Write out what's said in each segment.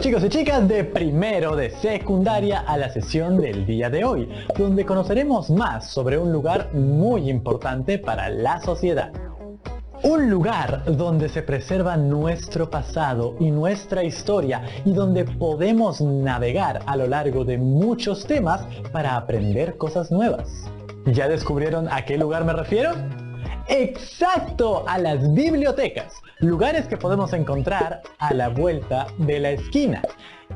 chicos y chicas de primero de secundaria a la sesión del día de hoy, donde conoceremos más sobre un lugar muy importante para la sociedad. Un lugar donde se preserva nuestro pasado y nuestra historia y donde podemos navegar a lo largo de muchos temas para aprender cosas nuevas. ¿Ya descubrieron a qué lugar me refiero? ¡Exacto! A las bibliotecas, lugares que podemos encontrar a la vuelta de la esquina.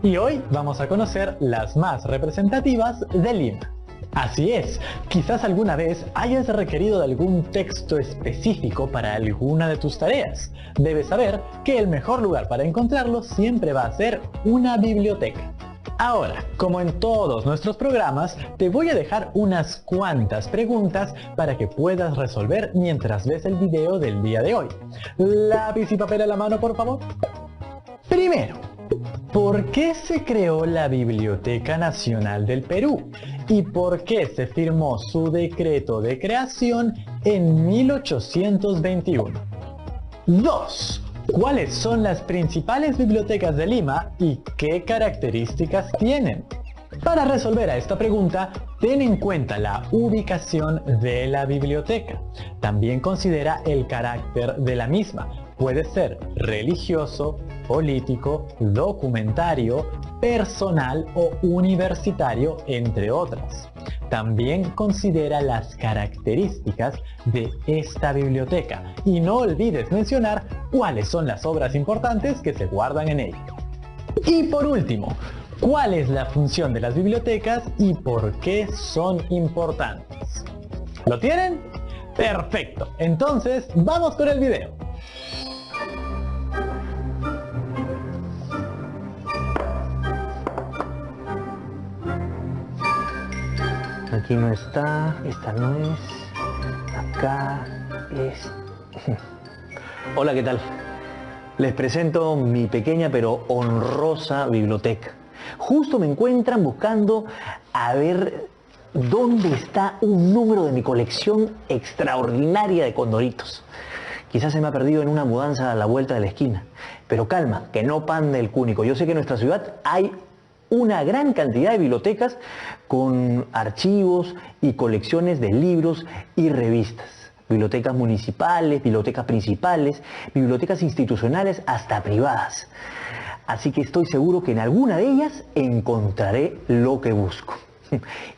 Y hoy vamos a conocer las más representativas de Lima. Así es, quizás alguna vez hayas requerido de algún texto específico para alguna de tus tareas. Debes saber que el mejor lugar para encontrarlo siempre va a ser una biblioteca. Ahora, como en todos nuestros programas, te voy a dejar unas cuantas preguntas para que puedas resolver mientras ves el video del día de hoy. ¿Lápiz y papel a la mano, por favor? Primero, ¿por qué se creó la Biblioteca Nacional del Perú? ¿Y por qué se firmó su decreto de creación en 1821? 2. ¿Cuáles son las principales bibliotecas de Lima y qué características tienen? Para resolver a esta pregunta, ten en cuenta la ubicación de la biblioteca. También considera el carácter de la misma. Puede ser religioso, político, documentario, personal o universitario, entre otras. También considera las características de esta biblioteca y no olvides mencionar cuáles son las obras importantes que se guardan en ella. Y por último, ¿cuál es la función de las bibliotecas y por qué son importantes? ¿Lo tienen? ¡Perfecto! Entonces, vamos con el video. Aquí no está, esta no es, acá es... Hola, ¿qué tal? Les presento mi pequeña pero honrosa biblioteca. Justo me encuentran buscando a ver dónde está un número de mi colección extraordinaria de condoritos. Quizás se me ha perdido en una mudanza a la vuelta de la esquina. Pero calma, que no pande el cúnico. Yo sé que en nuestra ciudad hay una gran cantidad de bibliotecas con archivos y colecciones de libros y revistas. Bibliotecas municipales, bibliotecas principales, bibliotecas institucionales, hasta privadas. Así que estoy seguro que en alguna de ellas encontraré lo que busco.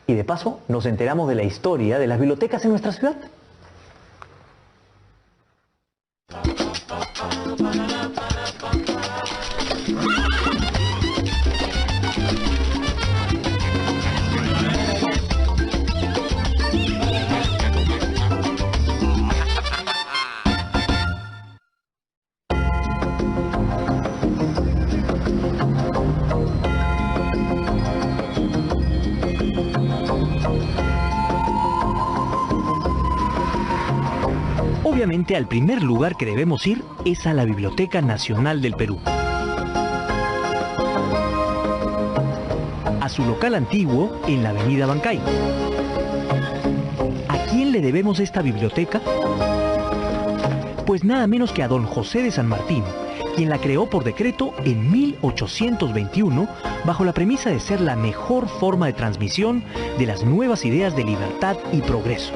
Y de paso nos enteramos de la historia de las bibliotecas en nuestra ciudad. Obviamente, al primer lugar que debemos ir es a la Biblioteca Nacional del Perú. A su local antiguo en la avenida Bancay. ¿A quién le debemos esta biblioteca? Pues nada menos que a don José de San Martín, quien la creó por decreto en 1821 bajo la premisa de ser la mejor forma de transmisión de las nuevas ideas de libertad y progreso.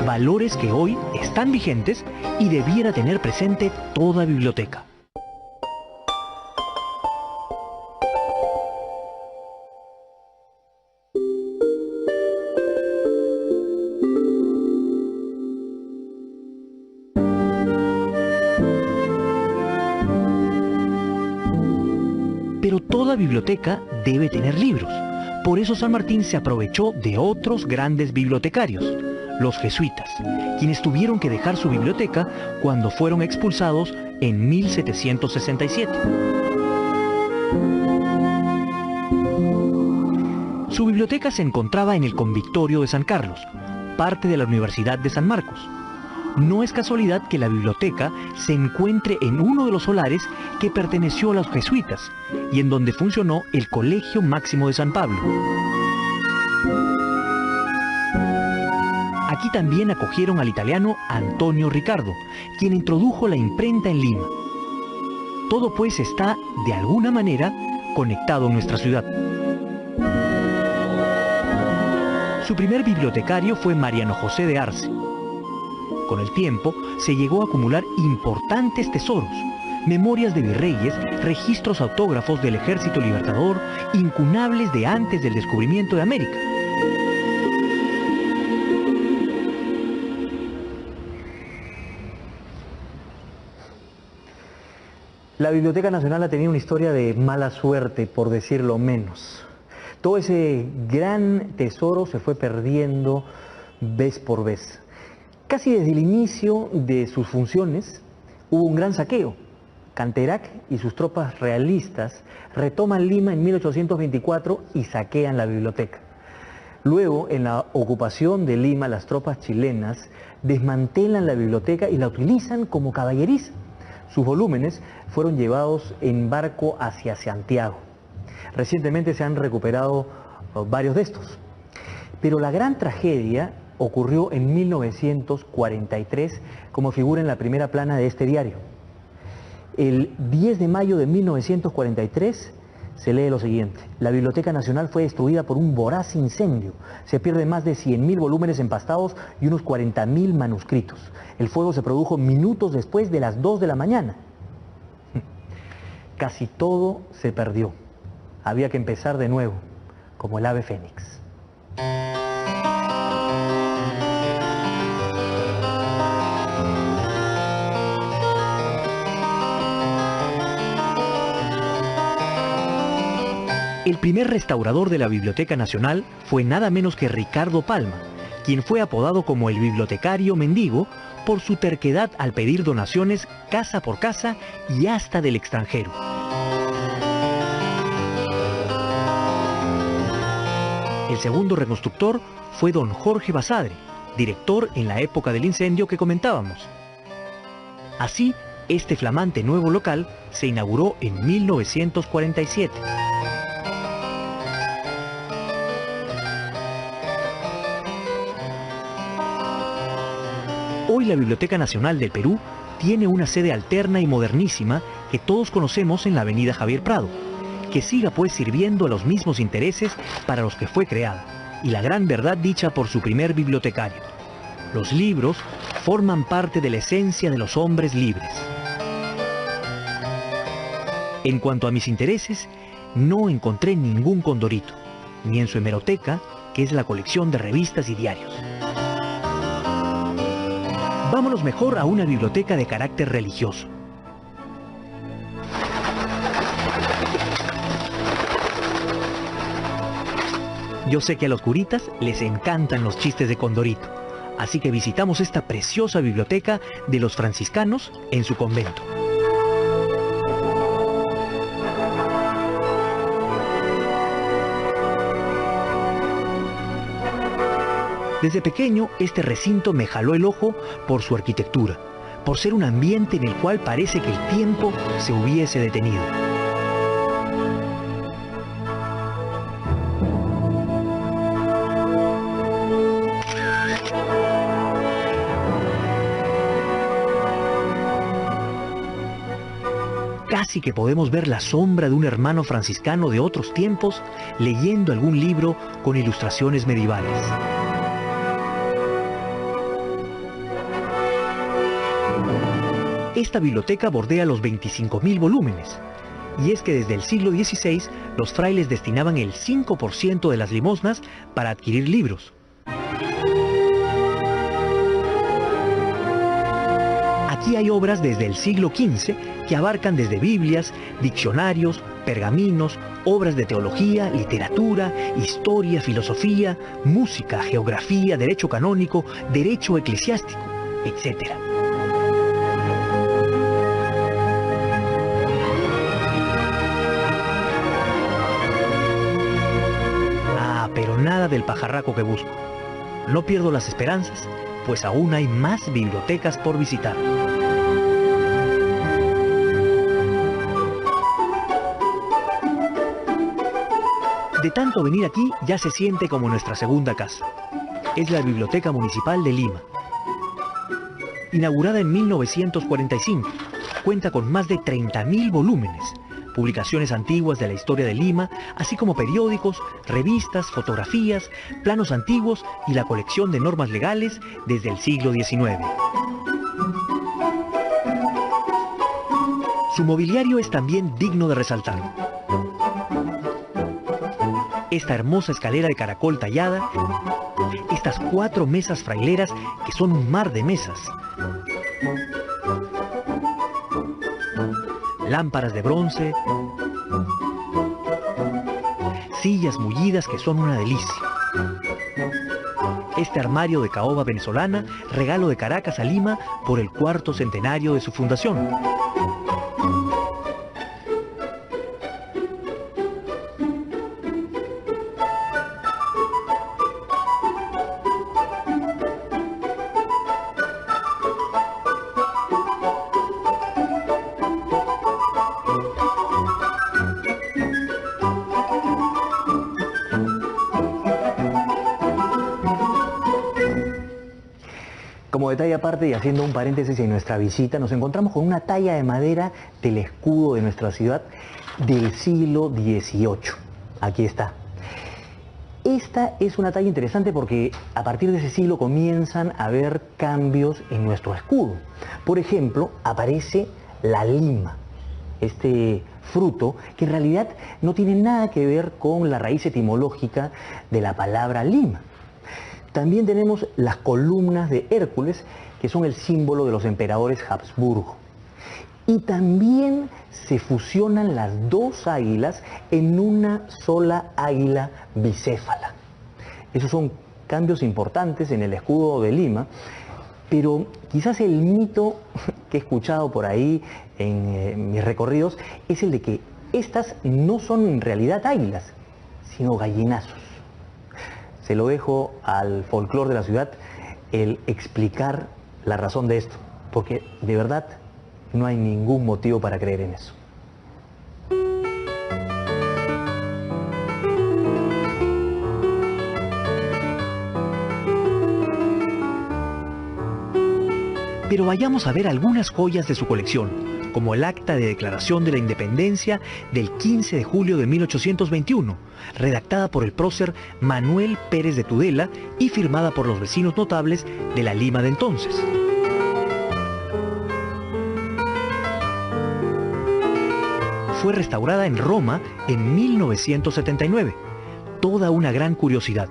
Valores que hoy están vigentes y debiera tener presente toda biblioteca. Pero toda biblioteca debe tener libros. Por eso San Martín se aprovechó de otros grandes bibliotecarios, los jesuitas, quienes tuvieron que dejar su biblioteca cuando fueron expulsados en 1767. Su biblioteca se encontraba en el Convictorio de San Carlos, parte de la Universidad de San Marcos. No es casualidad que la biblioteca se encuentre en uno de los solares que perteneció a los jesuitas y en donde funcionó el Colegio Máximo de San Pablo. Aquí también acogieron al italiano Antonio Ricardo, quien introdujo la imprenta en Lima, Todo pues está, de alguna manera, conectado en nuestra ciudad. Su primer bibliotecario fue Mariano José de Arce. Con el tiempo se llegó a acumular importantes tesoros, memorias de virreyes, registros autógrafos del Ejército Libertador, incunables de antes del descubrimiento de América. La Biblioteca Nacional ha tenido una historia de mala suerte, por decirlo menos. Todo ese gran tesoro se fue perdiendo vez por vez. Casi desde el inicio de sus funciones hubo un gran saqueo. Canterac y sus tropas realistas retoman Lima en 1824 y saquean la biblioteca. Luego, en la ocupación de Lima, las tropas chilenas desmantelan la biblioteca y la utilizan como caballeriza. Sus volúmenes fueron llevados en barco hacia Santiago. Recientemente se han recuperado varios de estos. Pero la gran tragedia ocurrió en 1943, como figura en la primera plana de este diario. El 10 de mayo de 1943 se lee lo siguiente: la Biblioteca Nacional fue destruida por un voraz incendio. Se pierden más de 100.000 volúmenes empastados y unos 40.000 manuscritos. El fuego se produjo minutos después de las 2 de la mañana. Casi todo se perdió. Había que empezar de nuevo, como el ave fénix. El primer restaurador de la Biblioteca Nacional fue nada menos que Ricardo Palma, quien fue apodado como el bibliotecario mendigo por su terquedad al pedir donaciones casa por casa y hasta del extranjero. El segundo reconstructor fue don Jorge Basadre, director en la época del incendio que comentábamos. Así, este flamante nuevo local se inauguró en 1947. Hoy la Biblioteca Nacional del Perú tiene una sede alterna y modernísima que todos conocemos en la avenida Javier Prado, que siga pues sirviendo a los mismos intereses para los que fue creada, y la gran verdad dicha por su primer bibliotecario: los libros forman parte de la esencia de los hombres libres. En cuanto a mis intereses, no encontré ningún Condorito, ni en su hemeroteca, que es la colección de revistas y diarios. Vámonos mejor a una biblioteca de carácter religioso. Yo sé que a los curitas les encantan los chistes de Condorito, así que visitamos esta preciosa biblioteca de los franciscanos en su convento. Desde pequeño, este recinto me jaló el ojo por su arquitectura, por ser un ambiente en el cual parece que el tiempo se hubiese detenido. Casi que podemos ver la sombra de un hermano franciscano de otros tiempos leyendo algún libro con ilustraciones medievales. Esta biblioteca bordea los 25.000 volúmenes, y es que desde el siglo XVI los frailes destinaban el 5% de las limosnas para adquirir libros. Aquí hay obras desde el siglo XV que abarcan desde Biblias, diccionarios, pergaminos, obras de teología, literatura, historia, filosofía, música, geografía, derecho canónico, derecho eclesiástico, etc. Pero nada del pajarraco que busco. No pierdo las esperanzas, pues aún hay más bibliotecas por visitar. De tanto venir aquí, ya se siente como nuestra segunda casa. Es la Biblioteca Municipal de Lima. Inaugurada en 1945, cuenta con más de 30.000 volúmenes, publicaciones antiguas de la historia de Lima, así como periódicos, revistas, fotografías, planos antiguos y la colección de normas legales desde el siglo XIX. Su mobiliario es también digno de resaltar. Esta hermosa escalera de caracol tallada, estas 4 mesas fraileras que son un mar de mesas, lámparas de bronce, sillas mullidas que son una delicia. Este armario de caoba venezolana, regalo de Caracas a Lima por el 4º centenario de su fundación. Como detalle aparte y haciendo un paréntesis en nuestra visita, nos encontramos con una talla de madera del escudo de nuestra ciudad del siglo XVIII. Aquí está. Esta es una talla interesante porque a partir de ese siglo comienzan a haber cambios en nuestro escudo. Por ejemplo, aparece la lima, este fruto que en realidad no tiene nada que ver con la raíz etimológica de la palabra lima. También tenemos las columnas de Hércules, que son el símbolo de los emperadores Habsburgo. Y también se fusionan las 2 águilas en una sola águila bicéfala. Esos son cambios importantes en el escudo de Lima, pero quizás el mito que he escuchado por ahí en mis recorridos es el de que estas no son en realidad águilas, sino gallinazos. Se lo dejo al folclore de la ciudad el explicar la razón de esto, porque de verdad no hay ningún motivo para creer en eso. Pero vayamos a ver algunas joyas de su colección, como el Acta de Declaración de la Independencia del 15 de julio de 1821, redactada por el prócer Manuel Pérez de Tudela y firmada por los vecinos notables de la Lima de entonces. Fue restaurada en Roma en 1979. Toda una gran curiosidad.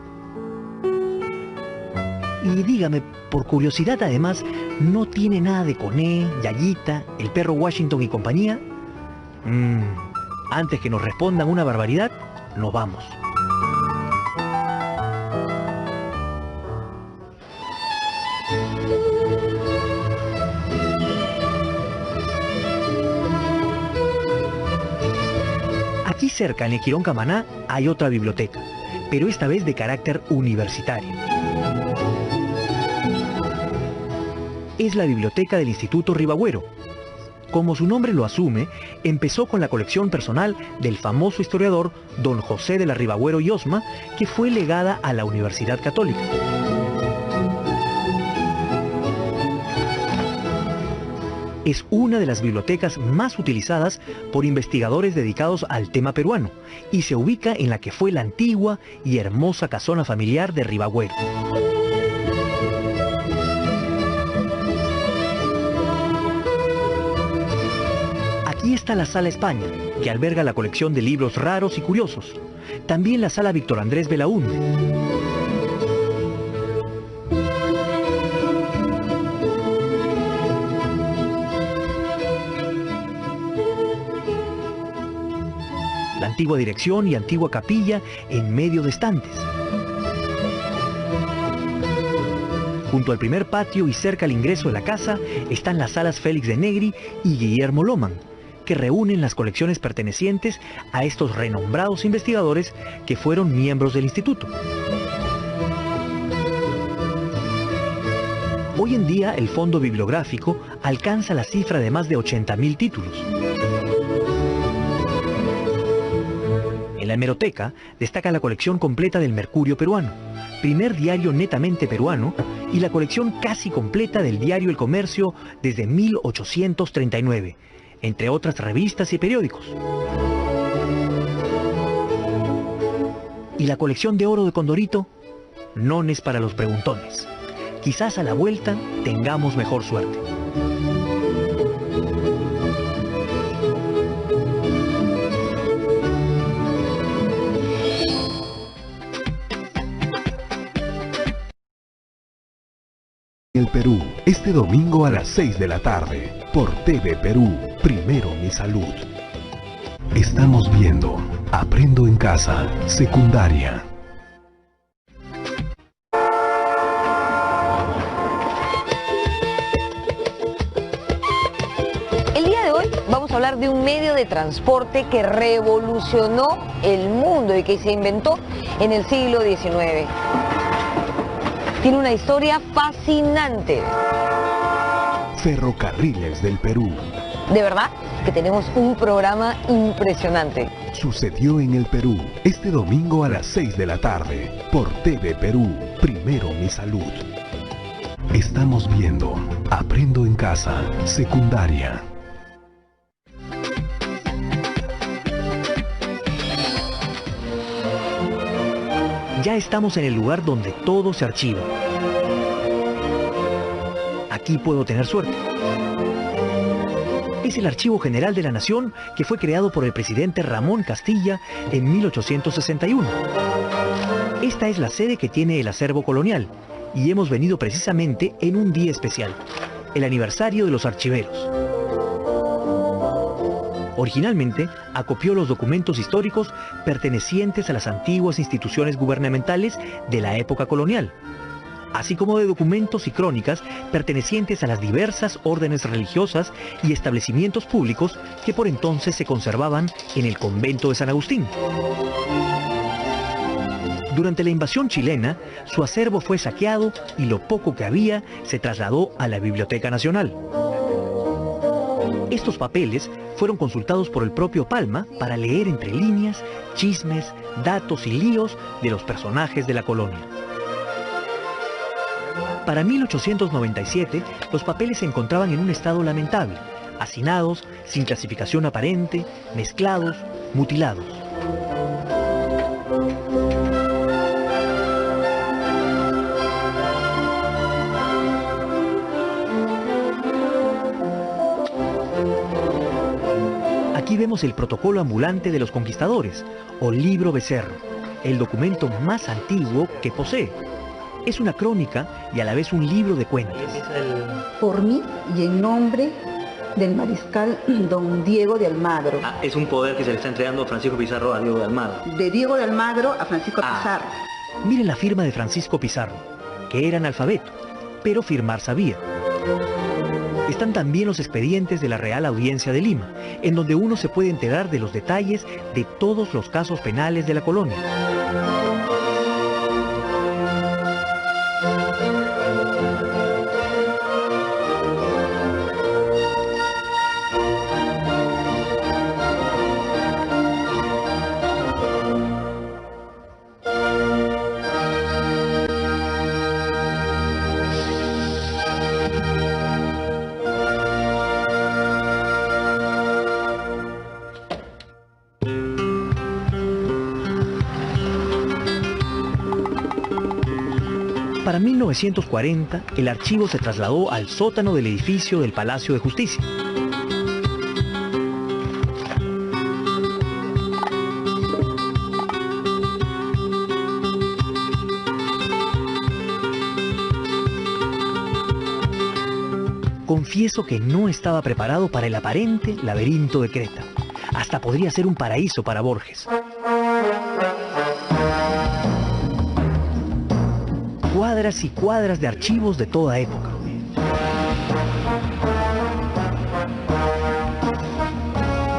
Y dígame, por curiosidad además, ¿no tiene nada de Coné, Yayita, el perro Washington y compañía? Antes que nos respondan una barbaridad, nos vamos. Aquí cerca, en el Quirón Camaná, hay otra biblioteca, pero esta vez de carácter universitario. Es la biblioteca del Instituto Ribagüero. Como su nombre lo asume, empezó con la colección personal del famoso historiador don José de la Ribagüero y Osma, que fue legada a la Universidad Católica. Es una de las bibliotecas más utilizadas por investigadores dedicados al tema peruano y se ubica en la que fue la antigua y hermosa casona familiar de Ribagüero. Aquí está la Sala España, que alberga la colección de libros raros y curiosos. También la Sala Víctor Andrés Belaúnde. La antigua dirección y antigua capilla en medio de estantes. Junto al primer patio y cerca al ingreso de la casa están las salas Félix de Negri y Guillermo Loman, que reúnen las colecciones pertenecientes a estos renombrados investigadores que fueron miembros del instituto. Hoy en día el fondo bibliográfico alcanza la cifra de más de 80.000 títulos. En la hemeroteca destaca la colección completa del Mercurio peruano, primer diario netamente peruano, y la colección casi completa del diario El Comercio desde 1839, entre otras revistas y periódicos. ¿Y la colección de oro de Condorito? Nones para los preguntones. Quizás a la vuelta tengamos mejor suerte. El Perú, este domingo a las 6 de la tarde, por TV Perú, Primero Mi Salud. Estamos viendo Aprendo en Casa, secundaria. El día de hoy vamos a hablar de un medio de transporte que revolucionó el mundo y que se inventó en el siglo XIX. Tiene una historia fascinante. Ferrocarriles del Perú. De verdad que tenemos un programa impresionante. Sucedió en el Perú, este domingo a las 6 de la tarde, por TV Perú, Primero Mi Salud. Estamos viendo Aprendo en Casa, secundaria. Ya estamos en el lugar donde todo se archiva. Aquí puedo tener suerte. Es el Archivo General de la Nación, que fue creado por el presidente Ramón Castilla en 1861. Esta es la sede que tiene el acervo colonial, y hemos venido precisamente en un día especial, el aniversario de los archiveros. Originalmente, acopió los documentos históricos pertenecientes a las antiguas instituciones gubernamentales de la época colonial, así como de documentos y crónicas pertenecientes a las diversas órdenes religiosas y establecimientos públicos que por entonces se conservaban en el convento de San Agustín. Durante la invasión chilena, su acervo fue saqueado y lo poco que había se trasladó a la Biblioteca Nacional. Estos papeles fueron consultados por el propio Palma para leer entre líneas, chismes, datos y líos de los personajes de la colonia. Para 1897, los papeles se encontraban en un estado lamentable, hacinados, sin clasificación aparente, mezclados, mutilados. Aquí vemos el protocolo ambulante de los conquistadores, o libro Becerro, el documento más antiguo que posee. Es una crónica y a la vez un libro de cuentos. Por mí y en nombre del mariscal don Diego de Almagro. Es un poder que se le está entregando a Francisco Pizarro a Diego de Almagro. De Diego de Almagro a Francisco Pizarro. Miren la firma de Francisco Pizarro, que era analfabeto, pero firmar sabía. Están también los expedientes de la Real Audiencia de Lima, en donde uno se puede enterar de los detalles de todos los casos penales de la colonia. Para 1940, el archivo se trasladó al sótano del edificio del Palacio de Justicia. Confieso que no estaba preparado para el aparente laberinto de Creta. Hasta podría ser un paraíso para Borges. Cuadras y cuadras de archivos de toda época.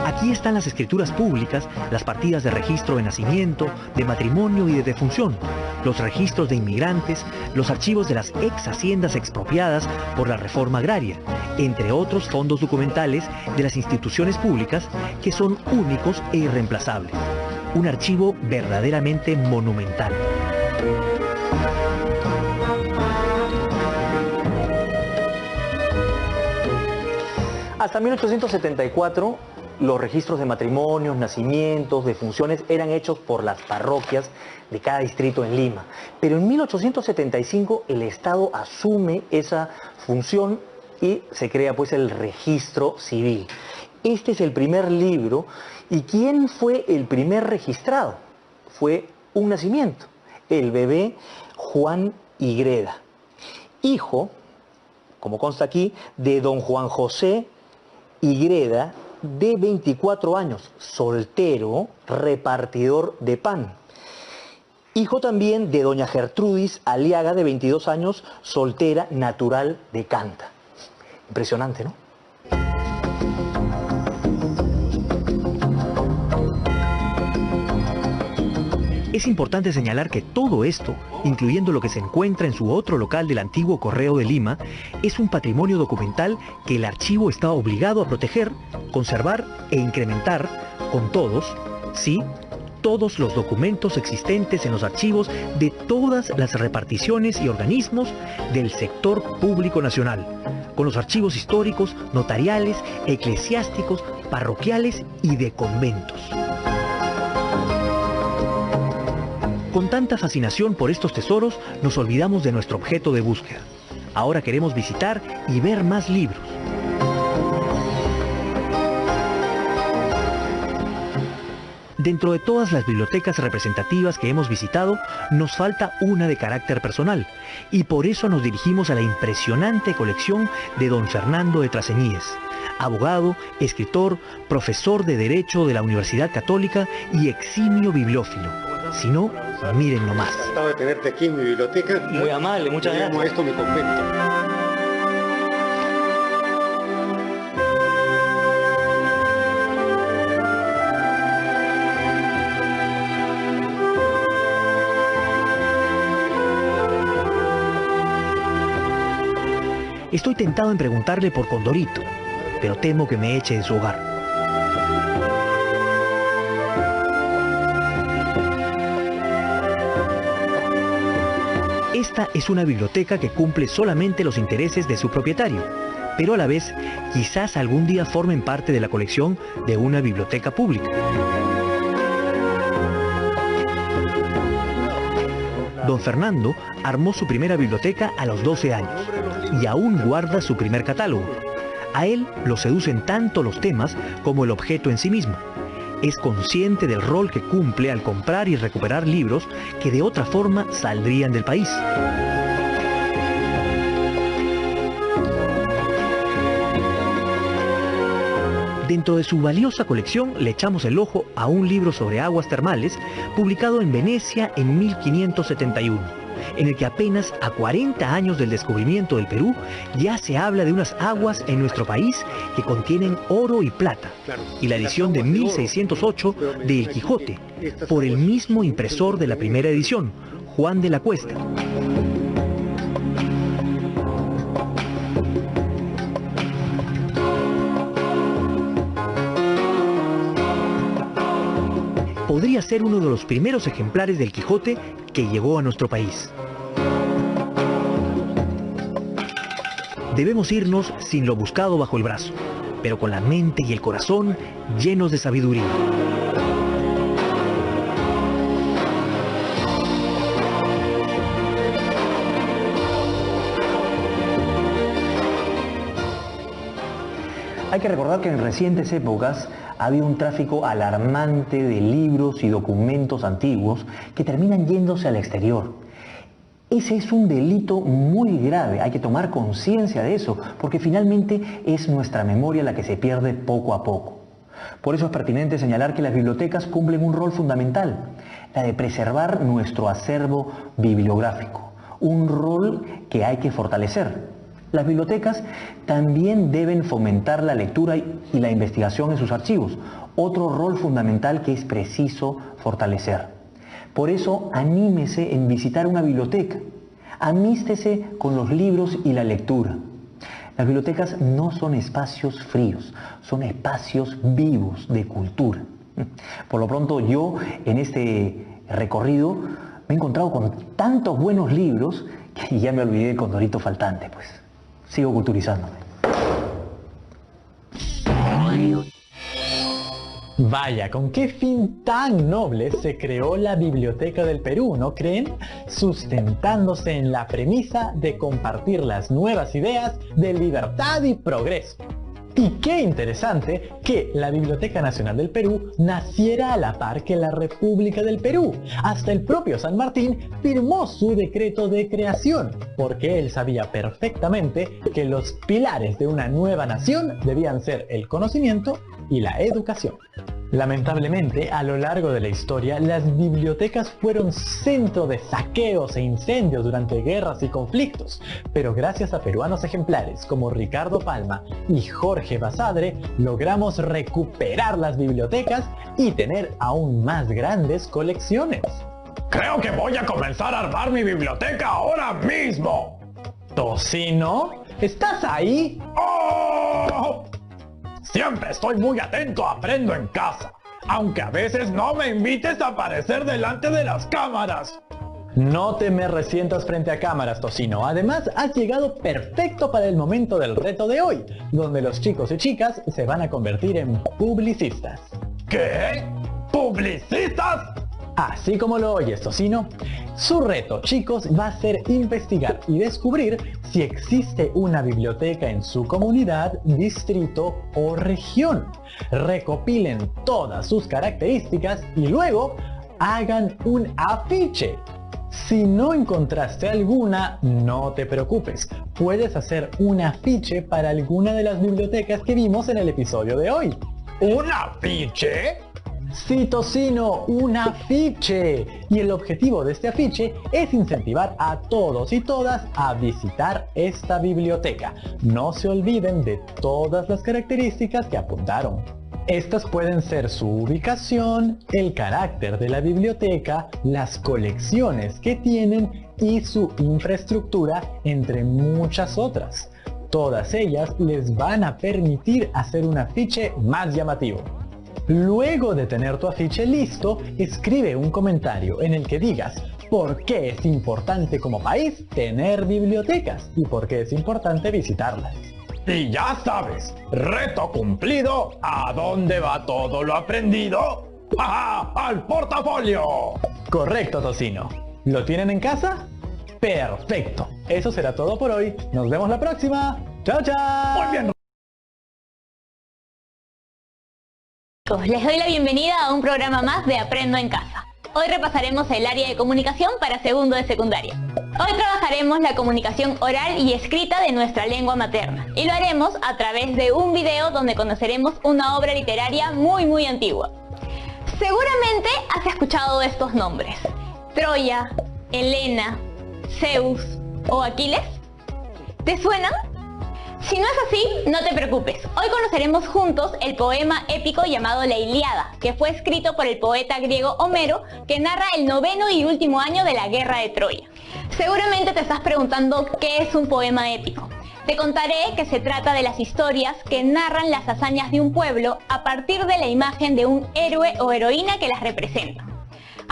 Aquí están las escrituras públicas, las partidas de registro de nacimiento, de matrimonio y de defunción, los registros de inmigrantes, los archivos de las ex haciendas expropiadas por la reforma agraria, entre otros fondos documentales de las instituciones públicas que son únicos e irreemplazables. Un archivo verdaderamente monumental. Hasta 1874 los registros de matrimonios, nacimientos, defunciones eran hechos por las parroquias de cada distrito en Lima. Pero en 1875 el Estado asume esa función y se crea pues el registro civil. Este es el primer libro. ¿Y quién fue el primer registrado? Fue un nacimiento, el bebé Juan Igreda, hijo, como consta aquí, de don Juan José Igreda, de 24 años, soltero, repartidor de pan. Hijo también de doña Gertrudis Aliaga, de 22 años, soltera, natural de Canta. Impresionante, ¿no? Es importante señalar que todo esto, incluyendo lo que se encuentra en su otro local del antiguo Correo de Lima, es un patrimonio documental que el archivo está obligado a proteger, conservar e incrementar con todos, sí, todos los documentos existentes en los archivos de todas las reparticiones y organismos del sector público nacional, con los archivos históricos, notariales, eclesiásticos, parroquiales y de conventos. Con tanta fascinación por estos tesoros, nos olvidamos de nuestro objeto de búsqueda. Ahora queremos visitar y ver más libros. Dentro de todas las bibliotecas representativas que hemos visitado, nos falta una de carácter personal, y por eso nos dirigimos a la impresionante colección de don Fernando de Traseñíes, abogado, escritor, profesor de Derecho de la Universidad Católica y eximio bibliófilo. Si no, miren nomás. Encantado de tenerte aquí en mi biblioteca. Muy amable, muchas gracias. Llamo esto mi convento. Estoy tentado en preguntarle por Condorito, pero temo que me eche de su hogar. Esta es una biblioteca que cumple solamente los intereses de su propietario, pero a la vez quizás algún día formen parte de la colección de una biblioteca pública. Don Fernando armó su primera biblioteca a los 12 años y aún guarda su primer catálogo. A él lo seducen tanto los temas como el objeto en sí mismo. Es consciente del rol que cumple al comprar y recuperar libros que de otra forma saldrían del país. Dentro de su valiosa colección le echamos el ojo a un libro sobre aguas termales publicado en Venecia en 1571. En el que apenas a 40 años del descubrimiento del Perú ya se habla de unas aguas en nuestro país que contienen oro y plata, y la edición de 1608 de El Quijote, por el mismo impresor de la primera edición, Juan de la Cuesta. Podría ser uno de los primeros ejemplares del Quijote que llegó a nuestro país. Debemos irnos sin lo buscado bajo el brazo, pero con la mente y el corazón llenos de sabiduría. Hay que recordar que en recientes épocas había un tráfico alarmante de libros y documentos antiguos que terminan yéndose al exterior. Ese es un delito muy grave, hay que tomar conciencia de eso, porque finalmente es nuestra memoria la que se pierde poco a poco. Por eso es pertinente señalar que las bibliotecas cumplen un rol fundamental, la de preservar nuestro acervo bibliográfico, un rol que hay que fortalecer. Las bibliotecas también deben fomentar la lectura y la investigación en sus archivos, otro rol fundamental que es preciso fortalecer. Por eso, anímese en visitar una biblioteca, amístese con los libros y la lectura. Las bibliotecas no son espacios fríos, son espacios vivos de cultura. Por lo pronto, yo en este recorrido me he encontrado con tantos buenos libros que ya me olvidé del Condorito faltante, pues. Sigo culturizándome. Vaya, ¿con qué fin tan noble se creó la Biblioteca del Perú, no creen? Sustentándose en la premisa de compartir las nuevas ideas de libertad y progreso. Y qué interesante que la Biblioteca Nacional del Perú naciera a la par que la República del Perú. Hasta el propio San Martín firmó su decreto de creación, porque él sabía perfectamente que los pilares de una nueva nación debían ser el conocimiento y la educación. Lamentablemente, a lo largo de la historia, las bibliotecas fueron centro de saqueos e incendios durante guerras y conflictos, pero gracias a peruanos ejemplares como Ricardo Palma y Jorge Basadre, logramos recuperar las bibliotecas y tener aún más grandes colecciones. Creo que voy a comenzar a armar mi biblioteca ahora mismo. ¿Tocino? ¿Estás ahí? ¡Oh! Siempre estoy muy atento a Aprendo en Casa, aunque a veces no me invites a aparecer delante de las cámaras. No te me resientas frente a cámaras, Tocino. Además, has llegado perfecto para el momento del reto de hoy, donde los chicos y chicas se van a convertir en publicistas. ¿Qué? ¿Publicistas? Así como lo oyes, Tocino. Su reto, chicos, va a ser investigar y descubrir si existe una biblioteca en su comunidad, distrito o región. Recopilen todas sus características y luego hagan un afiche. Si no encontraste alguna, no te preocupes. Puedes hacer un afiche para alguna de las bibliotecas que vimos en el episodio de hoy. ¿Un afiche? Sí, Tocino, un afiche. Y el objetivo de este afiche es incentivar a todos y todas a visitar esta biblioteca. No se olviden de todas las características que apuntaron. Estas pueden ser su ubicación, el carácter de la biblioteca, las colecciones que tienen y su infraestructura, entre muchas otras. Todas ellas les van a permitir hacer un afiche más llamativo. Luego de tener tu afiche listo, escribe un comentario en el que digas por qué es importante como país tener bibliotecas y por qué es importante visitarlas. Y ya sabes, reto cumplido, ¿a dónde va todo lo aprendido? ¡Ajá! ¡Al portafolio! Correcto, Tocino. ¿Lo tienen en casa? ¡Perfecto! Eso será todo por hoy. Nos vemos la próxima. ¡Chao, chao! Muy bien. Les doy la bienvenida a un programa más de Aprendo en Casa. Hoy repasaremos el área de comunicación para segundo de secundaria. Hoy trabajaremos la comunicación oral y escrita de nuestra lengua materna y lo haremos a través de un video donde conoceremos una obra literaria muy antigua. Seguramente has escuchado estos nombres: Troya, Helena, Zeus o Aquiles. ¿Te suenan? Si no es así, no te preocupes. Hoy conoceremos juntos el poema épico llamado La Ilíada, que fue escrito por el poeta griego Homero, que narra el 9º y último año de la guerra de Troya. Seguramente te estás preguntando qué es un poema épico. Te contaré que se trata de las historias que narran las hazañas de un pueblo a partir de la imagen de un héroe o heroína que las representa.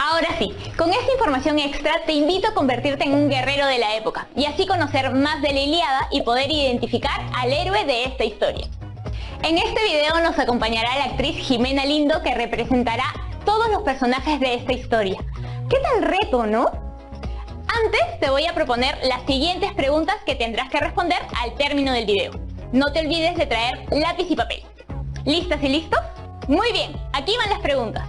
Ahora sí, con esta información extra te invito a convertirte en un guerrero de la época y así conocer más de la Ilíada y poder identificar al héroe de esta historia. En este video nos acompañará la actriz Jimena Lindo, que representará todos los personajes de esta historia. ¿Qué tal reto, no? Antes te voy a proponer las siguientes preguntas que tendrás que responder al término del video. No te olvides de traer lápiz y papel. ¿Listas y listos? Muy bien, aquí van las preguntas.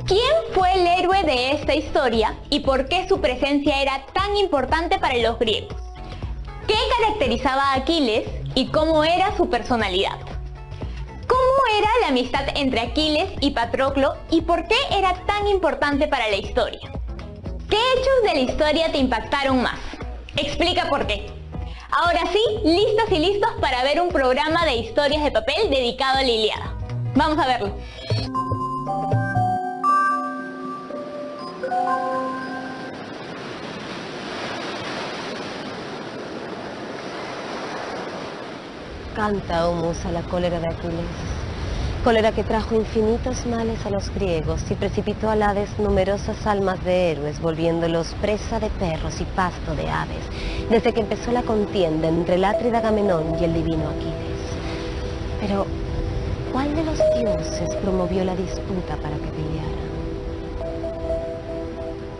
¿Quién fue el héroe de esta historia y por qué su presencia era tan importante para los griegos? ¿Qué caracterizaba a Aquiles y cómo era su personalidad? ¿Cómo era la amistad entre Aquiles y Patroclo y por qué era tan importante para la historia? ¿Qué hechos de la historia te impactaron más? Explica por qué. Ahora sí, listos y listos para ver un programa de historias de papel dedicado a la Ilíada. Vamos a verlo. Canta, oh musa, la cólera de Aquiles, cólera que trajo infinitos males a los griegos y precipitó al Hades numerosas almas de héroes, volviéndolos presa de perros y pasto de aves, desde que empezó la contienda entre el átrida Agamenón y el divino Aquiles. Pero, ¿Cuál de los dioses promovió la disputa para que pelearan?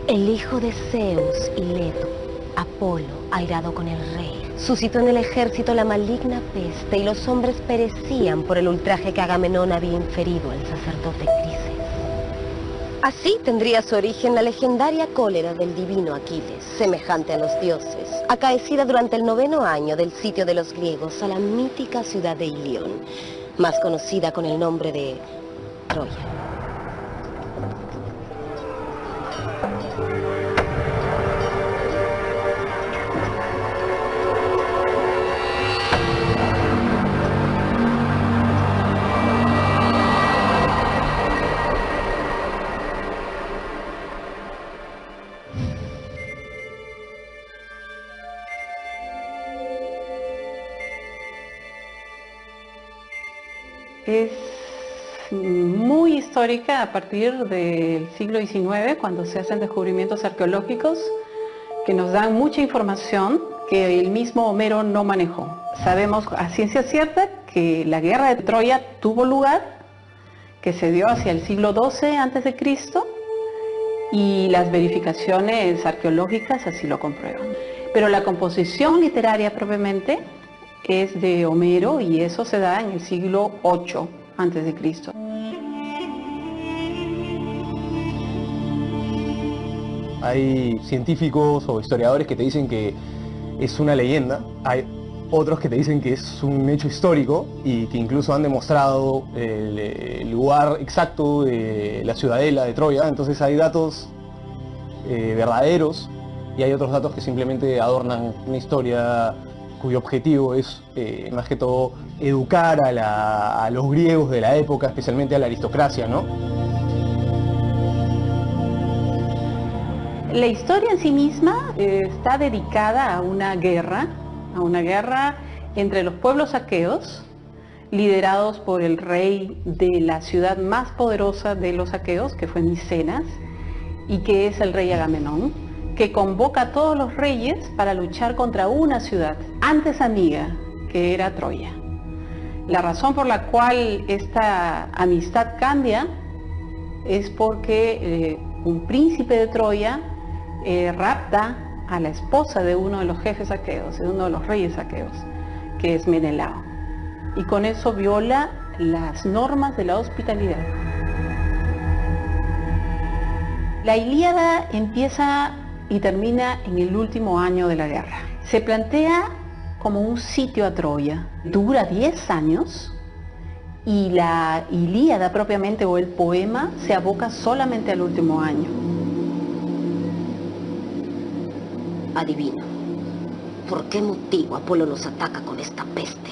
El hijo de Zeus y Leto, Apolo, airado con el rey, suscitó en el ejército la maligna peste y los hombres perecían por el ultraje que Agamenón había inferido al sacerdote Crises. Así tendría su origen la legendaria cólera del divino Aquiles, semejante a los dioses, acaecida durante el 9º año del sitio de los griegos a la mítica ciudad de Ilión, más conocida con el nombre de Troya. Es muy histórica a partir del siglo XIX, cuando se hacen descubrimientos arqueológicos que nos dan mucha información que el mismo Homero no manejó. Sabemos a ciencia cierta que la guerra de Troya tuvo lugar, que se dio hacia el siglo XII a.C., y las verificaciones arqueológicas así lo comprueban. Pero la composición literaria propiamente es de Homero, y eso se da en el siglo VIII a.C. Hay científicos o historiadores que te dicen que es una leyenda, hay otros que te dicen que es un hecho histórico y que incluso han demostrado el lugar exacto de la ciudadela de Troya. Entonces hay datos verdaderos y hay otros datos que simplemente adornan una historia cuyo objetivo es más que todo educar a los griegos de la época, especialmente a la aristocracia, ¿no? La historia en sí misma está dedicada a una guerra entre los pueblos aqueos, liderados por el rey de la ciudad más poderosa de los aqueos, que fue Micenas, y que es el rey Agamenón, que convoca a todos los reyes para luchar contra una ciudad, antes amiga, que era Troya. La razón por la cual esta amistad cambia es porque un príncipe de Troya rapta a la esposa de uno de los jefes aqueos, de uno de los reyes aqueos, que es Menelao. Y con eso viola las normas de la hospitalidad. La Ilíada empieza y termina en el último año de la guerra. Se plantea como un sitio a Troya. Dura 10 años y la Ilíada propiamente, o el poema, se aboca solamente al último año. Adivina, ¿por qué motivo Apolo nos ataca con esta peste?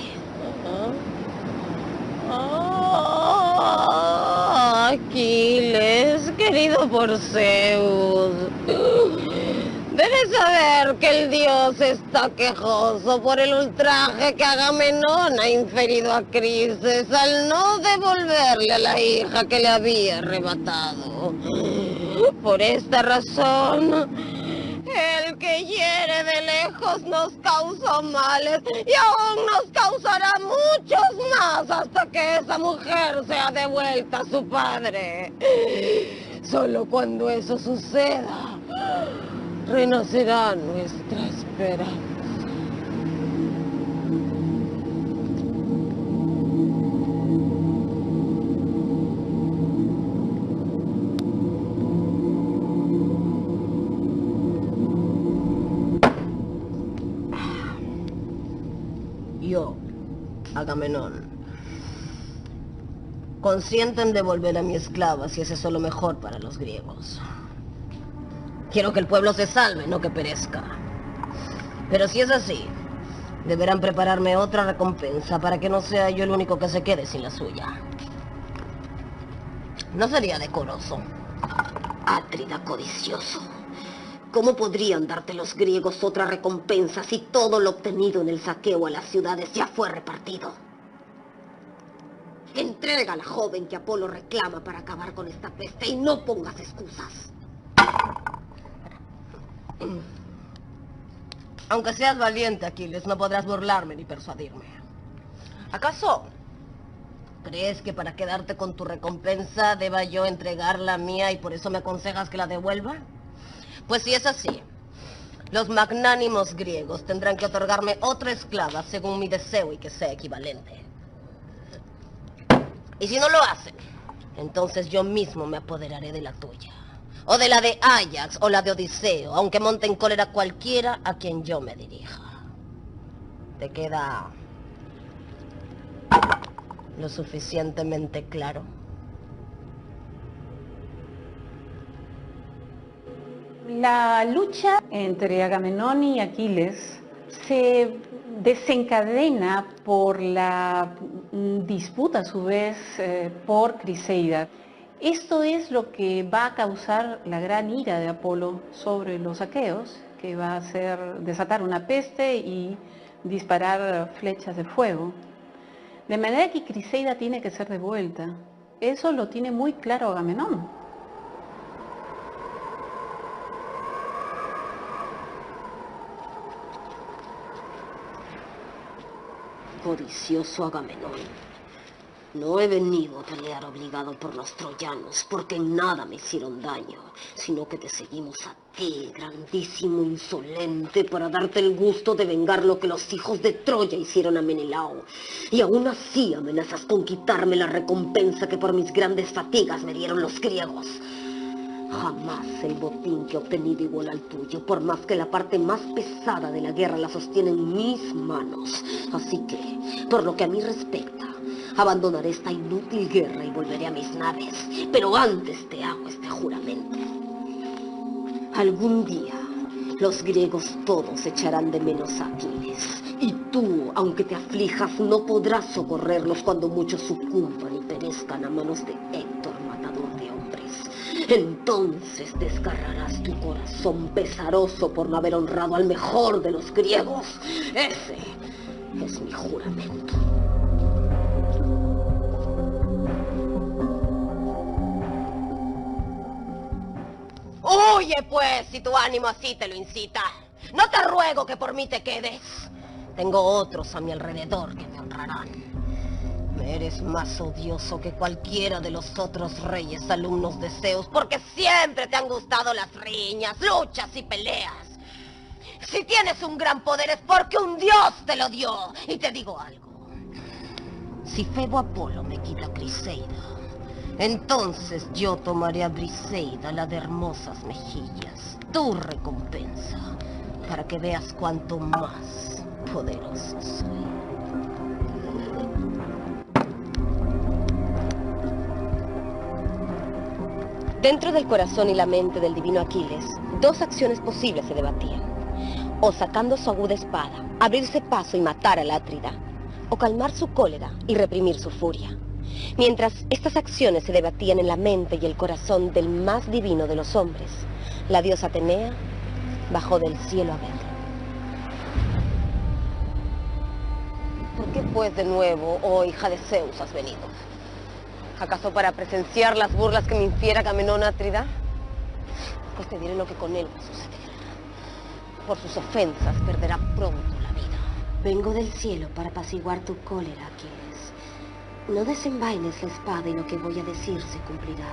Aquiles, querido por Zeus, debes saber que el dios está quejoso por el ultraje que Agamenón ha inferido a Crises al no devolverle a la hija que le había arrebatado. Por esta razón, el que hiere de lejos nos causó males y aún nos causará muchos más hasta que esa mujer sea devuelta a su padre. Solo cuando eso suceda, renacerá nuestra esperanza. Yo, Agamenón, consiento en devolver a mi esclava si es eso lo mejor para los griegos. Quiero que el pueblo se salve, no que perezca. Pero si es así, deberán prepararme otra recompensa para que no sea yo el único que se quede sin la suya. No sería decoroso. Átrida codicioso. ¿Cómo podrían darte los griegos otra recompensa si todo lo obtenido en el saqueo a las ciudades ya fue repartido? Entrega a la joven que Apolo reclama para acabar con esta peste y no pongas excusas. Aunque seas valiente, Aquiles, no podrás burlarme ni persuadirme. ¿Acaso ¿Crees que para quedarte con tu recompensa deba yo entregar la mía y por eso me aconsejas que la devuelva? Pues si es así, los magnánimos griegos tendrán que otorgarme otra esclava según mi deseo y que sea equivalente. Y si no lo hacen, entonces yo mismo me apoderaré de la tuya. O de la de Ajax o la de Odiseo, aunque monte en cólera cualquiera a quien yo me dirija. ¿Te queda lo suficientemente claro? La lucha entre Agamenón y Aquiles se desencadena por la disputa a su vez por Criseida. Esto es lo que va a causar la gran ira de Apolo sobre los aqueos, que va a hacer desatar una peste y disparar flechas de fuego. De manera que Criseida tiene que ser devuelta. Eso lo tiene muy claro Agamenón. Codicioso Agamenón. No he venido a pelear obligado por los troyanos, porque en nada me hicieron daño, sino que te seguimos a ti, grandísimo insolente, para darte el gusto de vengar lo que los hijos de Troya hicieron a Menelao. Y aún así amenazas con quitarme la recompensa que por mis grandes fatigas me dieron los griegos. Jamás el botín que he obtenido igual al tuyo, por más que la parte más pesada de la guerra la sostienen mis manos. Así que, por lo que a mí respecta, abandonaré esta inútil guerra y volveré a mis naves. Pero antes te hago este juramento. Algún día, los griegos todos echarán de menos a Aquiles. Y tú, aunque te aflijas, no podrás socorrerlos cuando muchos sucumban y perezcan a manos de Héctor, matador de hombres. Entonces desgarrarás tu corazón pesaroso por no haber honrado al mejor de los griegos. Ese es mi juramento. Huye pues, si tu ánimo así te lo incita. No te ruego que por mí te quedes. Tengo otros a mi alrededor que me honrarán. Me eres más odioso que cualquiera de los otros reyes alumnos de Zeus, porque siempre te han gustado las riñas, luchas y peleas. Si tienes un gran poder es porque un dios te lo dio. Y te digo algo. Si Febo Apolo me quita a Criseida, entonces yo tomaré a Briseida, la de hermosas mejillas, tu recompensa, para que veas cuánto más poderoso soy. Dentro del corazón y la mente del divino Aquiles, dos acciones posibles se debatían. O sacando su aguda espada, abrirse paso y matar al Atrida, o calmar su cólera y reprimir su furia. Mientras estas acciones se debatían en la mente y el corazón del más divino de los hombres, la diosa Atenea bajó del cielo a verlo. ¿Por qué pues de nuevo, oh hija de Zeus, has venido? ¿Acaso para presenciar las burlas que me infiera Agamenón a Atrida? Pues te diré lo que con él va a suceder. Por sus ofensas perderá pronto la vida. Vengo del cielo para apaciguar tu cólera, Aquiles. No desenvaines la espada y lo que voy a decir se cumplirá.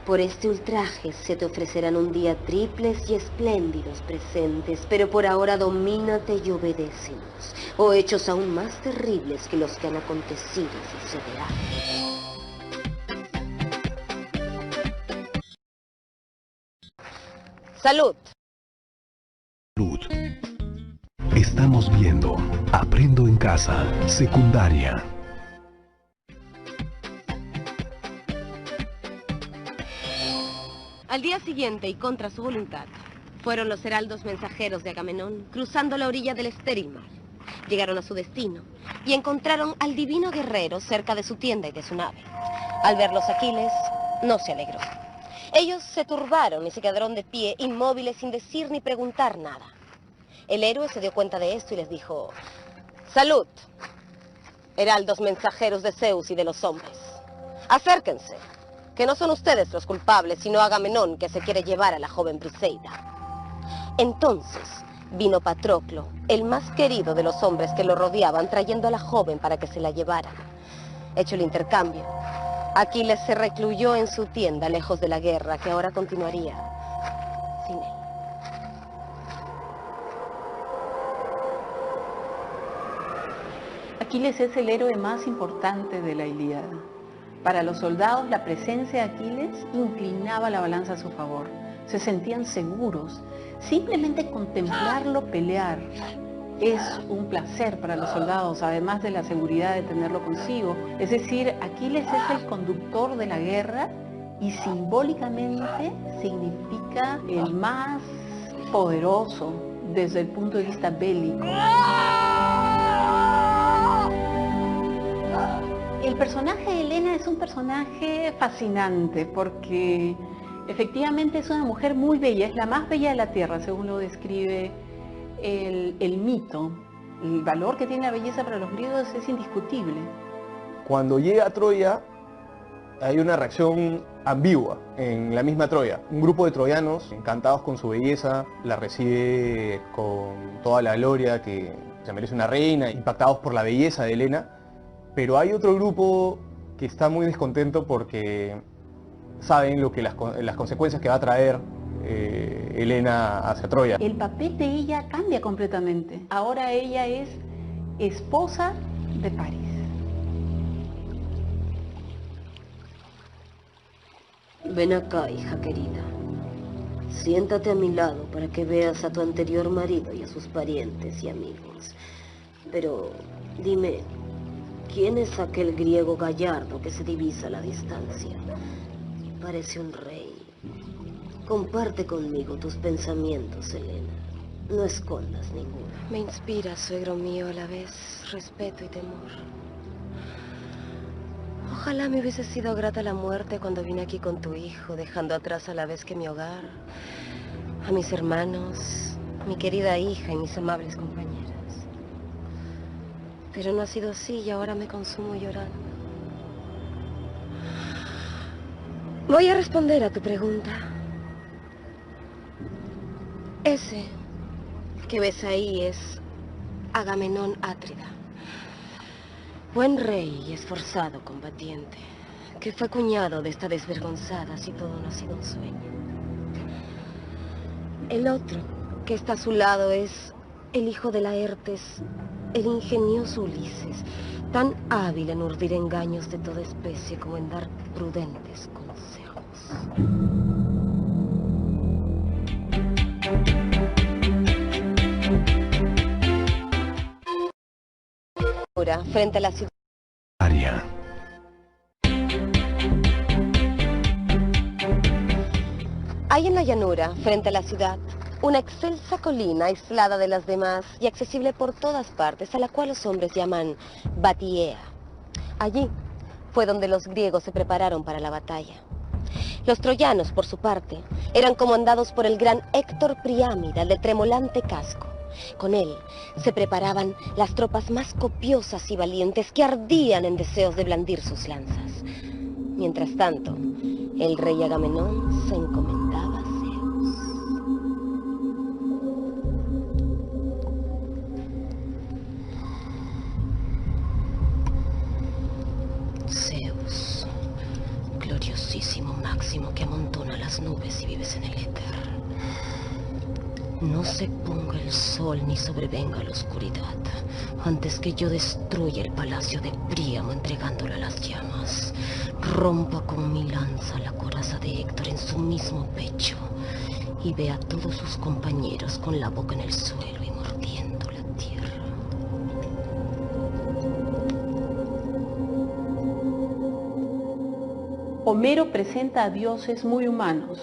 Por este ultraje se te ofrecerán un día triples y espléndidos presentes, pero por ahora domínate y obedécenos, o hechos aún más terribles que los que han acontecido sucederán. ¡Salud! Salud. Estamos viendo Aprendo en Casa, secundaria. Al día siguiente, y contra su voluntad, fueron los heraldos mensajeros de Agamenón cruzando la orilla del estéril mar. Llegaron a su destino y encontraron al divino guerrero cerca de su tienda y de su nave. Al verlos Aquiles, no se alegró. Ellos se turbaron y se quedaron de pie, inmóviles, sin decir ni preguntar nada. El héroe se dio cuenta de esto y les dijo: «Salud, heraldos mensajeros de Zeus y de los hombres. Acérquense, que no son ustedes los culpables, sino Agamenón, que se quiere llevar a la joven Briseida». Entonces vino Patroclo, el más querido de los hombres que lo rodeaban, trayendo a la joven para que se la llevaran. hecho el intercambio. Aquiles se recluyó en su tienda lejos de la guerra, que ahora continuaría sin él. Aquiles es el héroe más importante de la Ilíada. Para los soldados, la presencia de Aquiles inclinaba la balanza a su favor. Se sentían seguros. Simplemente contemplarlo pelear es un placer para los soldados, además de la seguridad de tenerlo consigo. Es decir, Aquiles es el conductor de la guerra y simbólicamente significa el más poderoso desde el punto de vista bélico. El personaje de Helena es un personaje fascinante porque efectivamente es una mujer muy bella, es la más bella de la tierra, según lo describe el mito. El valor que tiene la belleza para los griegos es indiscutible. Cuando llega a Troya, hay una reacción ambigua en la misma Troya. Un grupo de troyanos, encantados con su belleza, la recibe con toda la gloria que se merece una reina, impactados por la belleza de Helena. Pero hay otro grupo que está muy descontento porque saben lo que las consecuencias que va a traer Helena hacia Troya. El papel de ella cambia completamente. Ahora ella es esposa de París. Ven acá, hija querida. Siéntate a mi lado para que veas a tu anterior marido y a sus parientes y amigos. Pero dime, ¿quién es aquel griego gallardo que se divisa a la distancia? Parece un rey. Comparte conmigo tus pensamientos, Helena. No escondas ninguno. Me inspira, suegro mío, a la vez respeto y temor. Ojalá me hubiese sido grata la muerte cuando vine aquí con tu hijo, dejando atrás a la vez que mi hogar, a mis hermanos, mi querida hija y mis amables compañeras. Pero no ha sido así y ahora me consumo llorando. Voy a responder a tu pregunta. Ese que ves ahí es Agamenón Átrida. Buen rey y esforzado combatiente, que fue cuñado de esta desvergonzada si todo no ha sido un sueño. El otro que está a su lado es el hijo de Laertes, el ingenioso Ulises, tan hábil en urdir engaños de toda especie como en dar prudentes consejos. Frente a la ciudad. Hay en la llanura, frente a la ciudad, una excelsa colina aislada de las demás y accesible por todas partes, a la cual los hombres llaman Batiea. Allí fue donde los griegos se prepararon para la batalla. Los troyanos, por su parte, eran comandados por el gran Héctor Priámida, de tremolante casco. Con él se preparaban las tropas más copiosas y valientes que ardían en deseos de blandir sus lanzas. Mientras tanto, el rey Agamenón se encomendaba a Zeus, gloriosísimo máximo que amontona las nubes y vives en el éter. No se ponga el sol ni sobrevenga la oscuridad antes que yo destruya el palacio de Príamo entregándolo a las llamas. Rompa con mi lanza la coraza de Héctor en su mismo pecho y vea a todos sus compañeros con la boca en el suelo y mordiendo la tierra. Homero presenta a dioses muy humanos,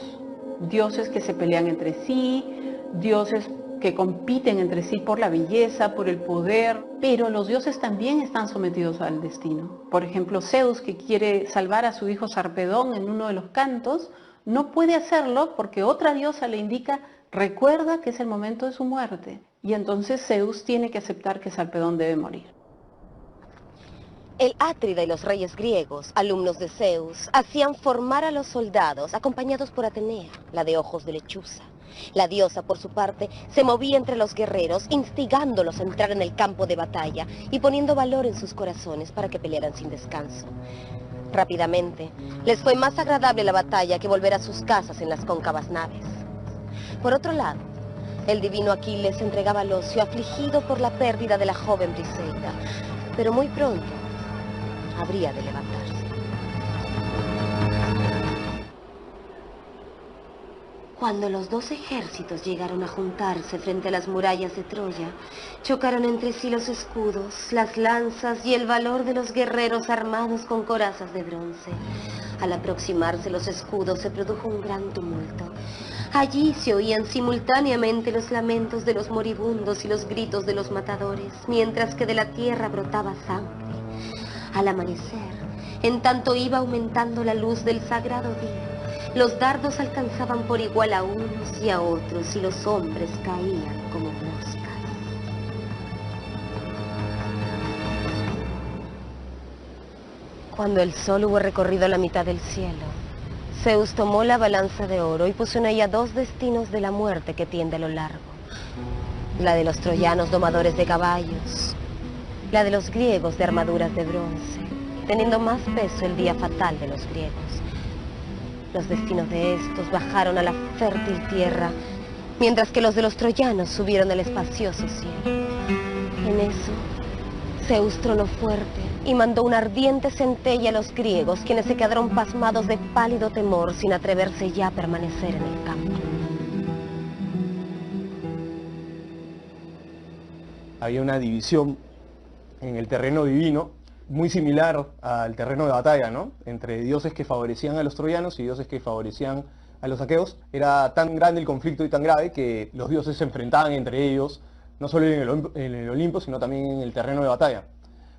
dioses que se pelean entre sí, dioses que compiten entre sí por la belleza, por el poder, pero los dioses también están sometidos al destino. Por ejemplo, Zeus, que quiere salvar a su hijo Sarpedón en uno de los cantos, no puede hacerlo porque otra diosa le indica, recuerda que es el momento de su muerte. Y entonces Zeus tiene que aceptar que Sarpedón debe morir. El Átrida y los reyes griegos, alumnos de Zeus, hacían formar a los soldados acompañados por Atenea, la de ojos de lechuza. La diosa, por su parte, se movía entre los guerreros, instigándolos a entrar en el campo de batalla y poniendo valor en sus corazones para que pelearan sin descanso. Rápidamente, les fue más agradable la batalla que volver a sus casas en las cóncavas naves. Por otro lado, el divino Aquiles se entregaba al ocio, afligido por la pérdida de la joven Briseida, pero muy pronto habría de levantarse. Cuando los dos ejércitos llegaron a juntarse frente a las murallas de Troya, chocaron entre sí los escudos, las lanzas y el valor de los guerreros armados con corazas de bronce. Al aproximarse los escudos se produjo un gran tumulto. Allí se oían simultáneamente los lamentos de los moribundos y los gritos de los matadores, mientras que de la tierra brotaba sangre. Al amanecer, en tanto iba aumentando la luz del sagrado día, los dardos alcanzaban por igual a unos y a otros, y los hombres caían como moscas. Cuando el sol hubo recorrido la mitad del cielo, Zeus tomó la balanza de oro y puso en ella dos destinos de la muerte que tiende a lo largo. La de los troyanos domadores de caballos, la de los griegos de armaduras de bronce, teniendo más peso el día fatal de los griegos. Los destinos de estos bajaron a la fértil tierra, mientras que los de los troyanos subieron al espacioso cielo. En eso, Zeus tronó fuerte y mandó una ardiente centella a los griegos, quienes se quedaron pasmados de pálido temor sin atreverse ya a permanecer en el campo. Había una división en el terreno divino, muy similar al terreno de batalla, ¿no? Entre dioses que favorecían a los troyanos y dioses que favorecían a los aqueos. Era tan grande el conflicto y tan grave que los dioses se enfrentaban entre ellos, no solo en el Olimpo, sino también en el terreno de batalla,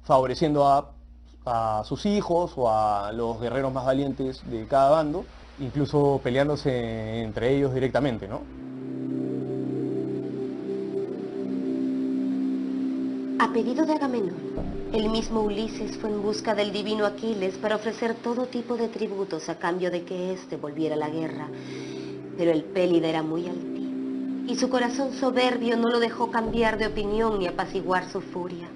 favoreciendo a sus hijos o a los guerreros más valientes de cada bando, incluso peleándose entre ellos directamente, ¿no? A pedido de Agamenón, el mismo Ulises fue en busca del divino Aquiles para ofrecer todo tipo de tributos a cambio de que éste volviera a la guerra. Pero el Pélida era muy altivo, y su corazón soberbio no lo dejó cambiar de opinión ni apaciguar su furia.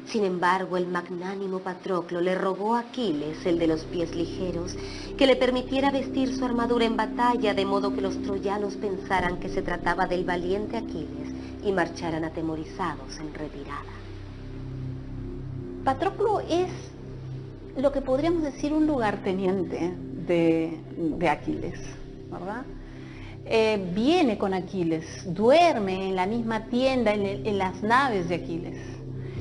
Sin embargo, el magnánimo Patroclo le rogó a Aquiles, el de los pies ligeros, que le permitiera vestir su armadura en batalla, de modo que los troyanos pensaran que se trataba del valiente Aquiles y marcharan atemorizados en retirada. Patroclo es lo que podríamos decir un lugarteniente de Aquiles, ¿verdad? Viene con Aquiles, duerme en la misma tienda, en las naves de Aquiles.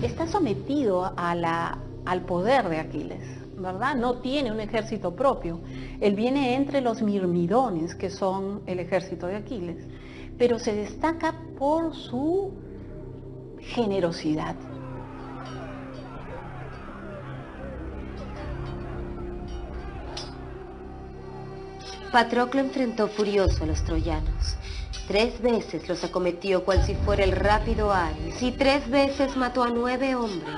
Está sometido al poder de Aquiles, ¿verdad? No tiene un ejército propio. Él viene entre los mirmidones, que son el ejército de Aquiles, pero se destaca por su generosidad. Patroclo enfrentó furioso a los troyanos. 3 veces los acometió cual si fuera el rápido Ares, y 3 veces mató a 9 hombres.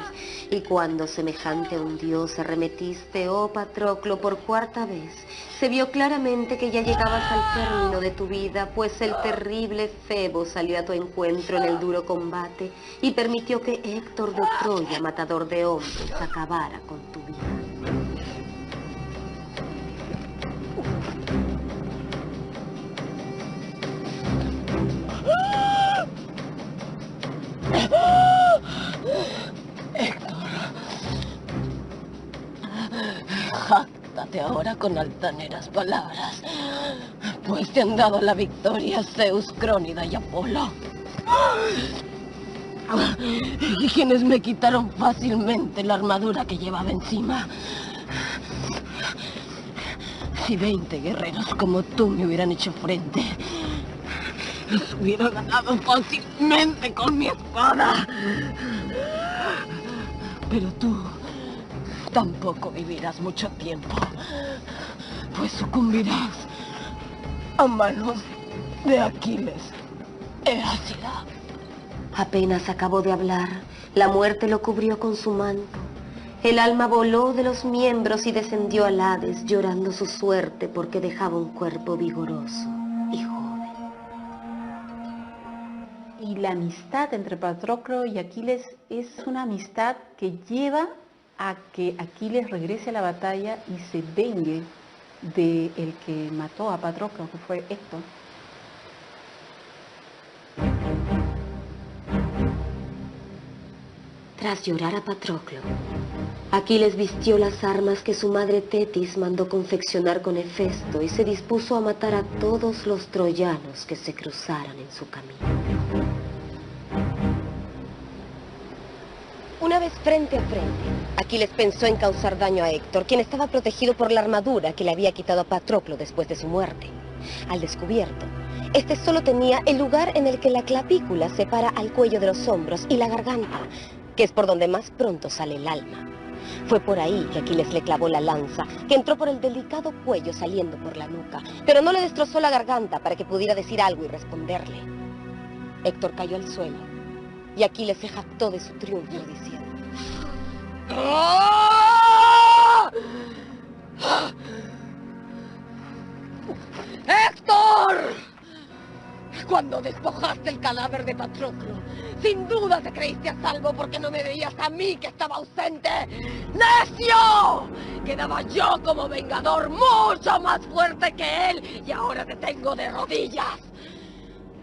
Y cuando semejante a un dios arremetiste, oh Patroclo, por 4ª vez, se vio claramente que ya llegabas al término de tu vida, pues el terrible Febo salió a tu encuentro en el duro combate y permitió que Héctor de Troya, matador de hombres, acabara con tu vida. Héctor, jáctate ahora con altaneras palabras, pues te han dado la victoria Zeus, Crónida y Apolo, y quienes me quitaron fácilmente la armadura que llevaba encima. Si 20 guerreros como tú me hubieran hecho frente, los hubiera ganado fácilmente con mi espada. Pero tú tampoco vivirás mucho tiempo, pues sucumbirás a manos de Aquiles, Eácida. Apenas acabó de hablar, la muerte lo cubrió con su manto, El alma voló de los miembros y descendió al Hades, llorando su suerte porque dejaba un cuerpo vigoroso y joven. Y la amistad entre Patroclo y Aquiles es una amistad que lleva a que Aquiles regrese a la batalla y se vengue de el que mató a Patroclo, que fue Héctor. Tras llorar a Patroclo, Aquiles vistió las armas que su madre Tetis mandó confeccionar con Hefesto y se dispuso a matar a todos los troyanos que se cruzaran en su camino. Una vez frente a frente, Aquiles pensó en causar daño a Héctor, quien estaba protegido por la armadura que le había quitado a Patroclo después de su muerte. Al descubierto, este solo tenía el lugar en el que la clavícula separa al cuello de los hombros y la garganta, que es por donde más pronto sale el alma. Fue por ahí que Aquiles le clavó la lanza, que entró por el delicado cuello saliendo por la nuca, pero no le destrozó la garganta para que pudiera decir algo y responderle. Héctor cayó al suelo, y Aquiles se jactó de su triunfo diciendo: ¡Héctor! Cuando despojaste el cadáver de Patroclo, sin duda te creíste a salvo porque no me veías a mí que estaba ausente. ¡Necio! Quedaba yo como vengador mucho más fuerte que él y ahora te tengo de rodillas.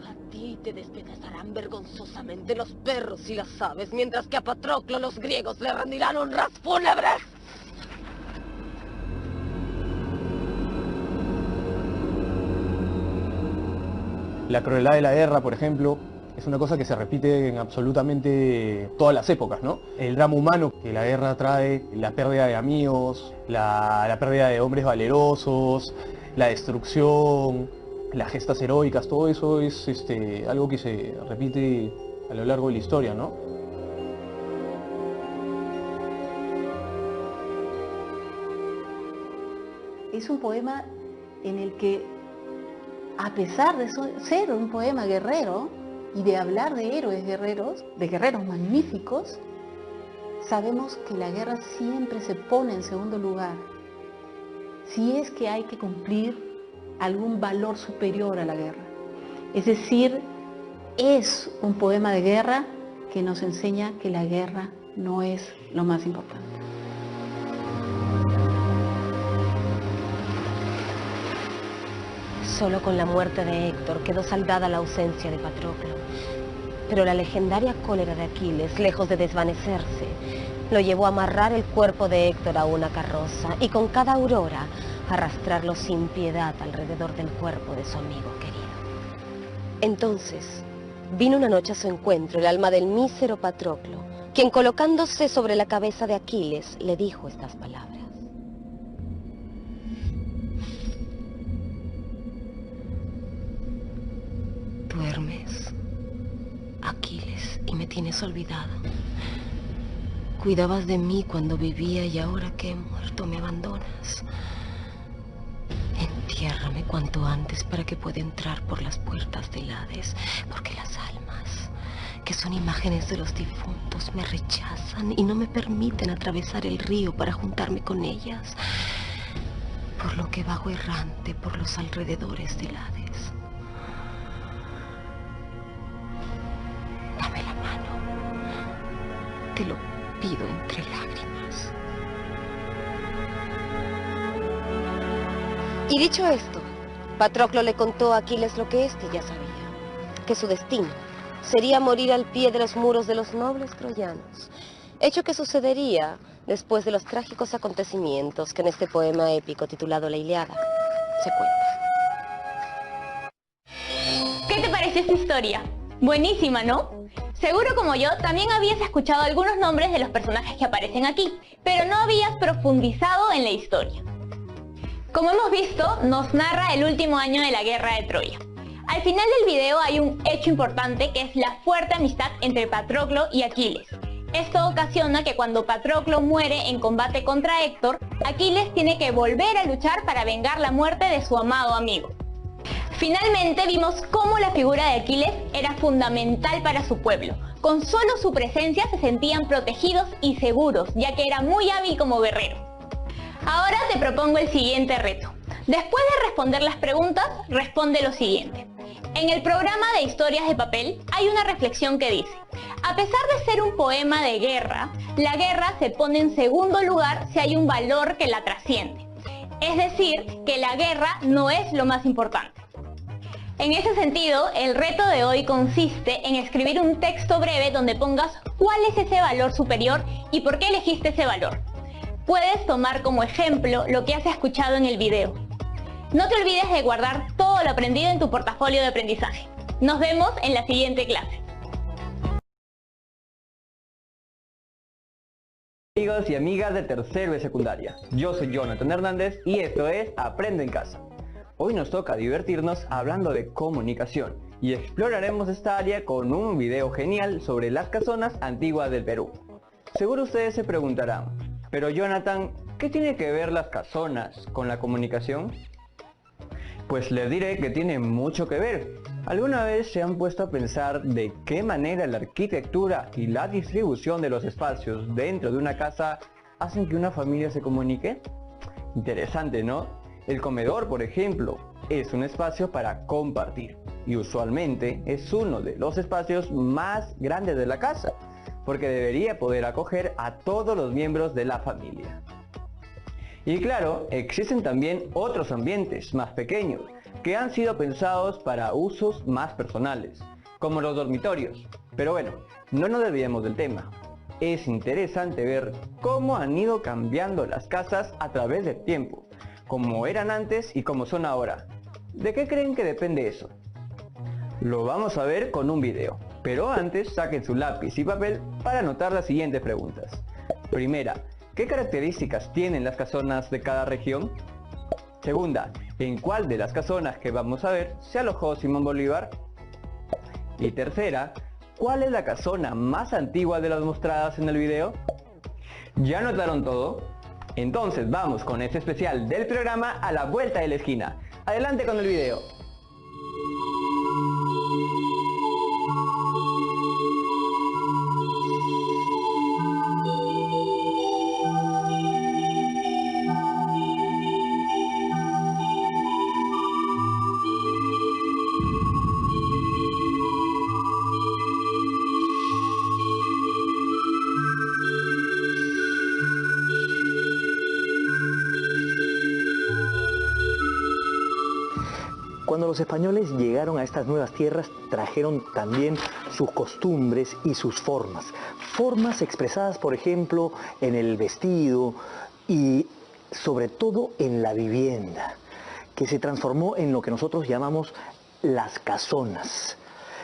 A ti te despedazarán vergonzosamente los perros y las aves, mientras que a Patroclo los griegos le rendirán honras fúnebres. La crueldad de la guerra, por ejemplo, es una cosa que se repite en absolutamente todas las épocas, ¿no? El drama humano que la guerra trae, la pérdida de amigos, la pérdida de hombres valerosos, la destrucción, las gestas heroicas, todo eso es algo que se repite a lo largo de la historia, ¿no? Es un poema en el que, a pesar de ser un poema guerrero y de hablar de héroes guerreros, de guerreros magníficos, sabemos que la guerra siempre se pone en segundo lugar, si es que hay que cumplir algún valor superior a la guerra. Es decir, es un poema de guerra que nos enseña que la guerra no es lo más importante. Solo con la muerte de Héctor quedó saldada la ausencia de Patroclo. Pero la legendaria cólera de Aquiles, lejos de desvanecerse, lo llevó a amarrar el cuerpo de Héctor a una carroza y con cada aurora arrastrarlo sin piedad alrededor del cuerpo de su amigo querido. Entonces, vino una noche a su encuentro el alma del mísero Patroclo, quien colocándose sobre la cabeza de Aquiles le dijo estas palabras: duermes, Aquiles, y me tienes olvidado. Cuidabas de mí cuando vivía y ahora que he muerto me abandonas. Entiérrame cuanto antes para que pueda entrar por las puertas del Hades, porque las almas, que son imágenes de los difuntos, me rechazan y no me permiten atravesar el río para juntarme con ellas, por lo que vago errante por los alrededores del Hades. Dame la mano, te lo pido entre lágrimas. Y dicho esto, Patroclo le contó a Aquiles lo que éste ya sabía, que su destino sería morir al pie de los muros de los nobles troyanos, hecho que sucedería después de los trágicos acontecimientos que en este poema épico titulado La Ilíada se cuenta. ¿Qué te pareció esta historia? Buenísima, ¿no? Seguro como yo, también habías escuchado algunos nombres de los personajes que aparecen aquí, pero no habías profundizado en la historia. Como hemos visto, nos narra el último año de la guerra de Troya. Al final del video hay un hecho importante que es la fuerte amistad entre Patroclo y Aquiles. Esto ocasiona que cuando Patroclo muere en combate contra Héctor, Aquiles tiene que volver a luchar para vengar la muerte de su amado amigo. Finalmente vimos cómo la figura de Aquiles era fundamental para su pueblo. Con solo su presencia se sentían protegidos y seguros, ya que era muy hábil como guerrero. Ahora te propongo el siguiente reto. Después de responder las preguntas, responde lo siguiente. En el programa de Historias de Papel hay una reflexión que dice: a pesar de ser un poema de guerra, la guerra se pone en segundo lugar si hay un valor que la trasciende. Es decir, que la guerra no es lo más importante. En ese sentido, el reto de hoy consiste en escribir un texto breve donde pongas cuál es ese valor superior y por qué elegiste ese valor. Puedes tomar como ejemplo lo que has escuchado en el video. No te olvides de guardar todo lo aprendido en tu portafolio de aprendizaje. Nos vemos en la siguiente clase. Amigos y amigas de tercero de secundaria, yo soy Jonathan Hernández y esto es Aprendo en Casa. Hoy nos toca divertirnos hablando de comunicación y exploraremos esta área con un video genial sobre las casonas antiguas del Perú. Seguro ustedes se preguntarán, pero Jonathan, ¿qué tiene que ver las casonas con la comunicación? Pues les diré que tiene mucho que ver. ¿Alguna vez se han puesto a pensar de qué manera la arquitectura y la distribución de los espacios dentro de una casa hacen que una familia se comunique? Interesante, ¿no? El comedor, por ejemplo, es un espacio para compartir y usualmente es uno de los espacios más grandes de la casa, porque debería poder acoger a todos los miembros de la familia. Y claro, existen también otros ambientes más pequeños que han sido pensados para usos más personales, como los dormitorios. Pero bueno, no nos desviemos del tema. Es interesante ver cómo han ido cambiando las casas a través del tiempo, como eran antes y como son ahora. ¿De qué creen que depende eso? Lo vamos a ver con un video, pero antes saquen su lápiz y papel para anotar las siguientes preguntas. Primera, ¿qué características tienen las casonas de cada región? Segunda, ¿en cuál de las casonas que vamos a ver se alojó Simón Bolívar? Y tercera, ¿cuál es la casona más antigua de las mostradas en el video? ¿Ya anotaron todo? Entonces vamos con este especial del programa A la Vuelta de la Esquina. Adelante con el video. Cuando los españoles llegaron a estas nuevas tierras, trajeron también sus costumbres y sus formas. Formas expresadas, por ejemplo, en el vestido y sobre todo en la vivienda, que se transformó en lo que nosotros llamamos las casonas.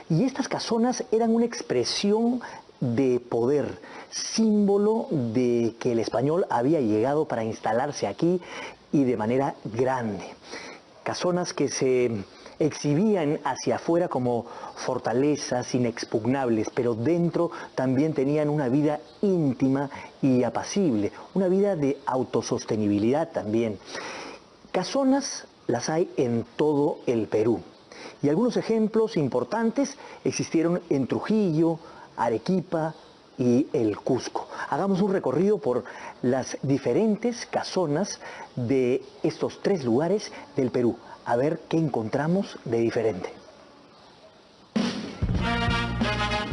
Y estas casonas eran una expresión de poder, símbolo de que el español había llegado para instalarse aquí y de manera grande. Casonas que se exhibían hacia afuera como fortalezas inexpugnables, pero dentro también tenían una vida íntima y apacible, una vida de autosostenibilidad también. Casonas las hay en todo el Perú y algunos ejemplos importantes existieron en Trujillo, Arequipa y el Cusco. Hagamos un recorrido por las diferentes casonas de estos tres lugares del Perú, a ver qué encontramos de diferente.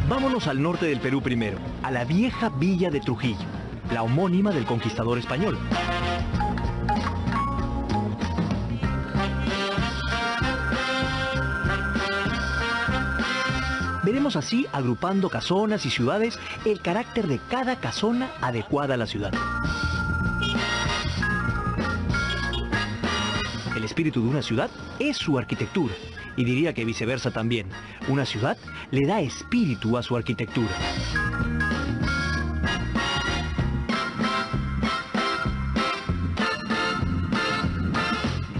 Vámonos al norte del Perú primero, a la vieja villa de Trujillo, la homónima del conquistador español. Veremos así, agrupando casonas y ciudades, el carácter de cada casona adecuada a la ciudad. El espíritu de una ciudad es su arquitectura, y diría que viceversa también. Una ciudad le da espíritu a su arquitectura.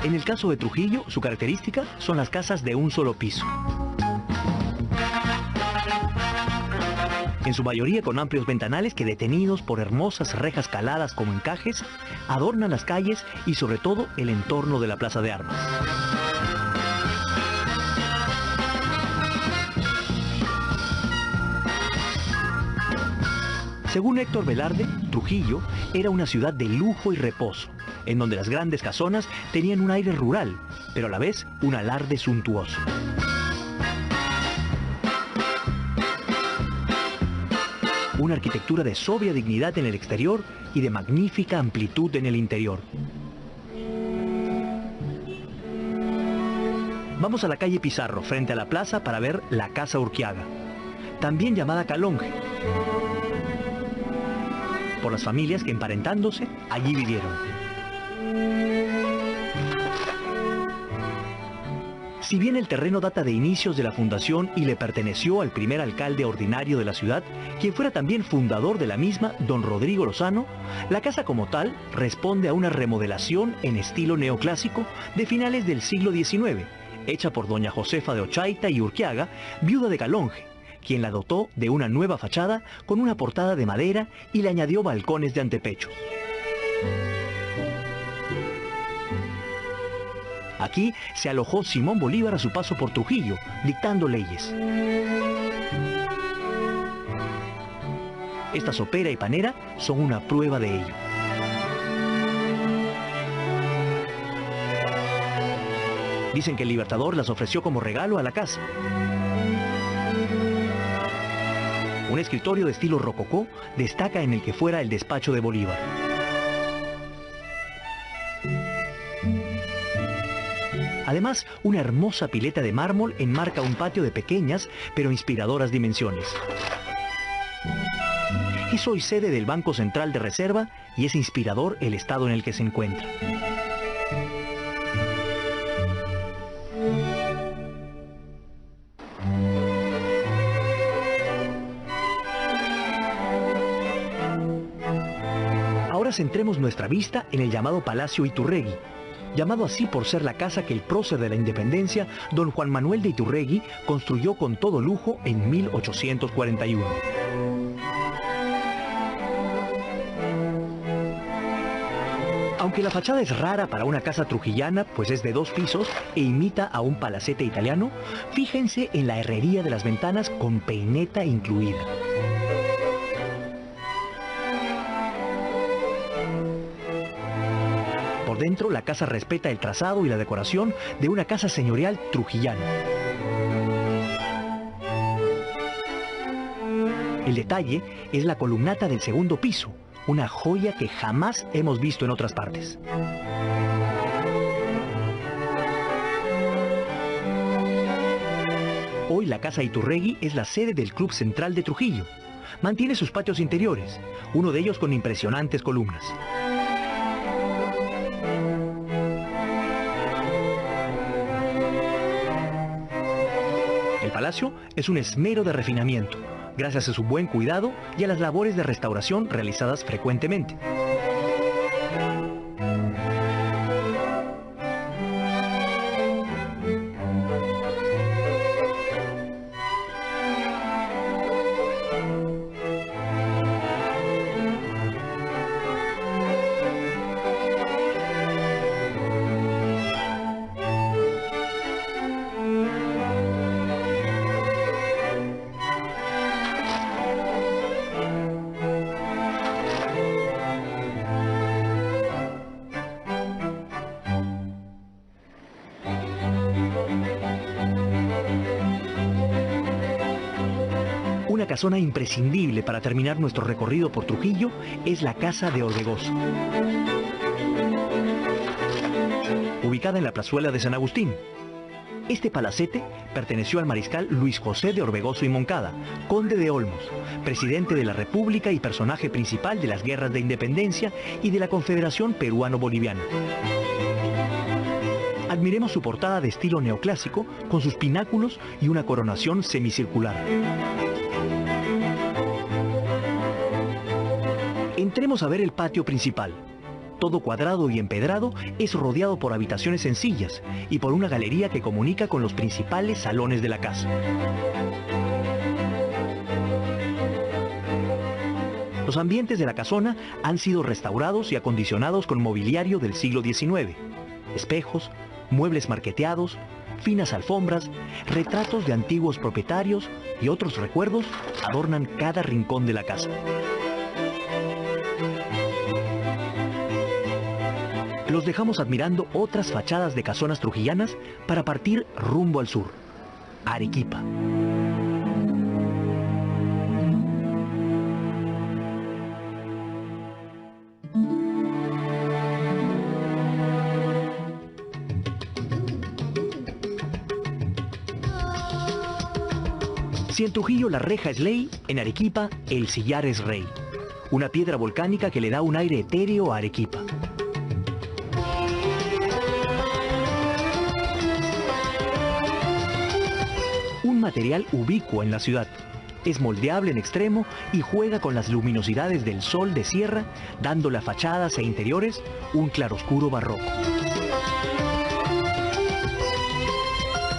En el caso de Trujillo, su característica son las casas de un solo piso. En su mayoría con amplios ventanales que, detenidos por hermosas rejas caladas como encajes, adornan las calles y sobre todo el entorno de la Plaza de Armas. Según Héctor Velarde, Trujillo era una ciudad de lujo y reposo, en donde las grandes casonas tenían un aire rural, pero a la vez un alarde suntuoso. Una arquitectura de sobria dignidad en el exterior y de magnífica amplitud en el interior. Vamos a la calle Pizarro, frente a la plaza, para ver la Casa Urquiaga, también llamada Calonge, por las familias que, emparentándose, allí vivieron. Si bien el terreno data de inicios de la fundación y le perteneció al primer alcalde ordinario de la ciudad, quien fuera también fundador de la misma, don Rodrigo Lozano, la casa como tal responde a una remodelación en estilo neoclásico de finales del siglo XIX, hecha por doña Josefa de Ochaita y Urquiaga, viuda de Calonge, quien la dotó de una nueva fachada con una portada de madera y le añadió balcones de antepecho. Aquí se alojó Simón Bolívar a su paso por Trujillo, dictando leyes. Esta sopera y panera son una prueba de ello. Dicen que el Libertador las ofreció como regalo a la casa. Un escritorio de estilo rococó destaca en el que fuera el despacho de Bolívar. Además, una hermosa pileta de mármol enmarca un patio de pequeñas pero inspiradoras dimensiones. Es hoy sede del Banco Central de Reserva y es inspirador el estado en el que se encuentra. Ahora centremos nuestra vista en el llamado Palacio Iturregui, llamado así por ser la casa que el prócer de la independencia, don Juan Manuel de Iturregui, construyó con todo lujo en 1841. Aunque la fachada es rara para una casa trujillana, pues es de 2 pisos e imita a un palacete italiano, fíjense en la herrería de las ventanas con peineta incluida. Por dentro, la casa respeta el trazado y la decoración de una casa señorial trujillana. El detalle es la columnata del segundo piso, una joya que jamás hemos visto en otras partes. Hoy la Casa Iturregui es la sede del Club Central de Trujillo. Mantiene sus patios interiores, uno de ellos con impresionantes columnas. El palacio es un esmero de refinamiento, gracias a su buen cuidado y a las labores de restauración realizadas frecuentemente. Una casona imprescindible para terminar nuestro recorrido por Trujillo es la Casa de Orbegoso. Ubicada en la plazuela de San Agustín. Este palacete perteneció al mariscal Luis José de Orbegoso y Moncada, conde de Olmos, presidente de la República y personaje principal de las guerras de independencia y de la Confederación Peruano-Boliviana. Admiremos su portada de estilo neoclásico con sus pináculos y una coronación semicircular. Entremos a ver el patio principal. Todo cuadrado y empedrado, es rodeado por habitaciones sencillas y por una galería que comunica con los principales salones de la casa. Los ambientes de la casona han sido restaurados y acondicionados con mobiliario del siglo XIX. Espejos, muebles marqueteados, finas alfombras, retratos de antiguos propietarios y otros recuerdos adornan cada rincón de la casa. Los dejamos admirando otras fachadas de casonas trujillanas para partir rumbo al sur, Arequipa. Si en Trujillo la reja es ley, en Arequipa el sillar es rey. Una piedra volcánica que le da un aire etéreo a Arequipa. Un material ubicuo en la ciudad. Es moldeable en extremo y juega con las luminosidades del sol de sierra, dándole a fachadas e interiores un claroscuro barroco.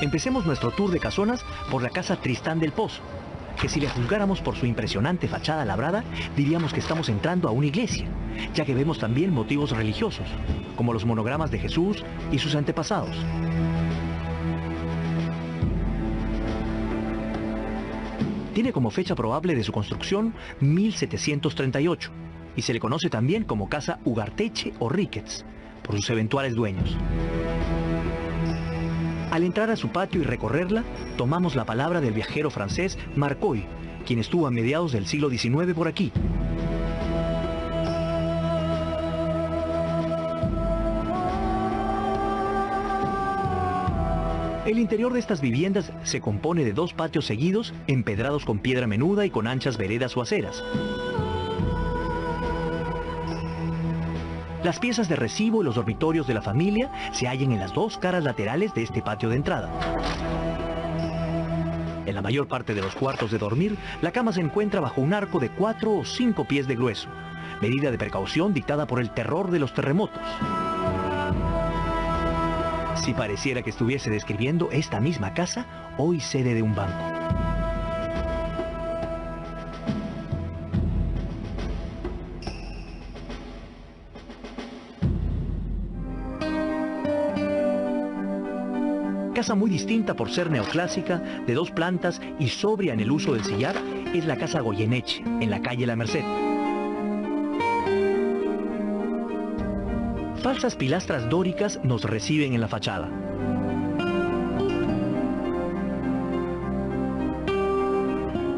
Empecemos nuestro tour de casonas por la casa Tristán del Pozo, que si le juzgáramos por su impresionante fachada labrada, diríamos que estamos entrando a una iglesia, ya que vemos también motivos religiosos, como los monogramas de Jesús y sus antepasados. Tiene como fecha probable de su construcción 1738, y se le conoce también como Casa Ugarteche o Ricketts, por sus eventuales dueños. Al entrar a su patio y recorrerla, tomamos la palabra del viajero francés Marcoy, quien estuvo a mediados del siglo XIX por aquí. El interior de estas viviendas se compone de 2 patios seguidos, empedrados con piedra menuda y con anchas veredas o aceras. Las piezas de recibo y los dormitorios de la familia se hallan en las 2 caras laterales de este patio de entrada. En la mayor parte de los cuartos de dormir, la cama se encuentra bajo un arco de 4 o 5 pies de grueso, medida de precaución dictada por el terror de los terremotos. Si pareciera que estuviese describiendo esta misma casa, hoy sede de un banco. Casa muy distinta por ser neoclásica, de 2 plantas y sobria en el uso del sillar, es la Casa Goyeneche, en la calle La Merced. Falsas pilastras dóricas nos reciben en la fachada.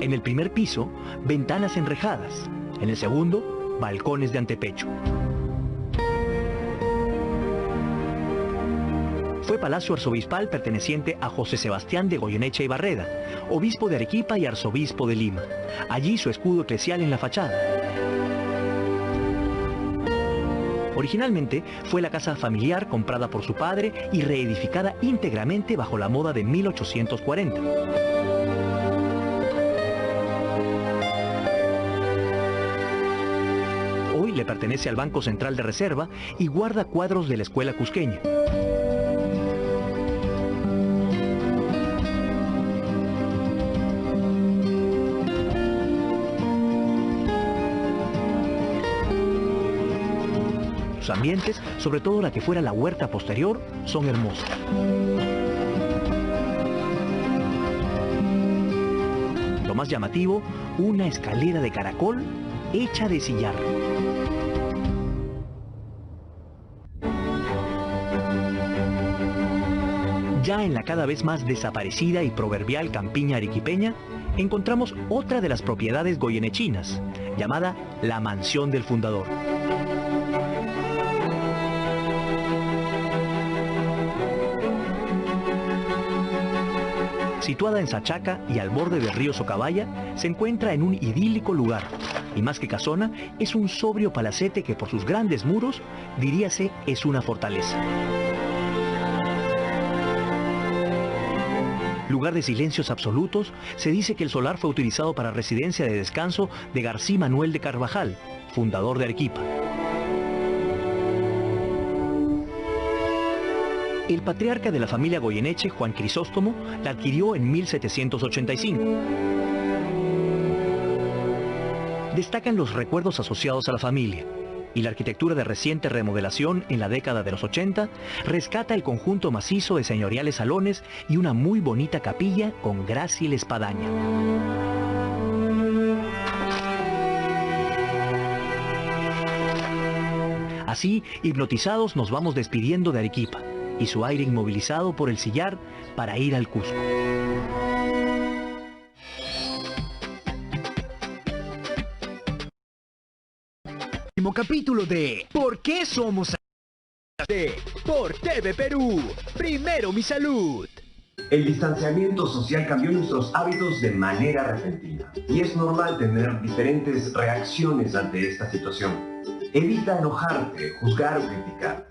En el primer piso, ventanas enrejadas. En el segundo, balcones de antepecho. Fue palacio arzobispal perteneciente a José Sebastián de Goyeneche y Barreda, obispo de Arequipa y arzobispo de Lima. Allí su escudo eclesial en la fachada. Originalmente fue la casa familiar comprada por su padre y reedificada íntegramente bajo la moda de 1840. Hoy le pertenece al Banco Central de Reserva y guarda cuadros de la escuela cusqueña. Los ambientes, sobre todo la que fuera la huerta posterior, son hermosos. Lo más llamativo, una escalera de caracol hecha de sillar. Ya en la cada vez más desaparecida y proverbial campiña arequipeña, encontramos otra de las propiedades goyenechinas, llamada la Mansión del Fundador. Situada en Sachaca y al borde del río Socabaya, se encuentra en un idílico lugar, y más que casona, es un sobrio palacete que por sus grandes muros, diríase, es una fortaleza. Lugar de silencios absolutos, se dice que el solar fue utilizado para residencia de descanso de García Manuel de Carvajal, fundador de Arequipa. El patriarca de la familia Goyeneche, Juan Crisóstomo, la adquirió en 1785. Destacan los recuerdos asociados a la familia, y la arquitectura de reciente remodelación en la década de los 80 rescata el conjunto macizo de señoriales salones y una muy bonita capilla con grácil espadaña. Así, hipnotizados, nos vamos despidiendo de Arequipa y su aire inmovilizado por el sillar para ir al Cusco. Último capítulo de ¿Por qué somos de por TV Perú? Primero mi salud. El distanciamiento social cambió nuestros hábitos de manera repentina y es normal tener diferentes reacciones ante esta situación. Evita enojarte, juzgar o criticar,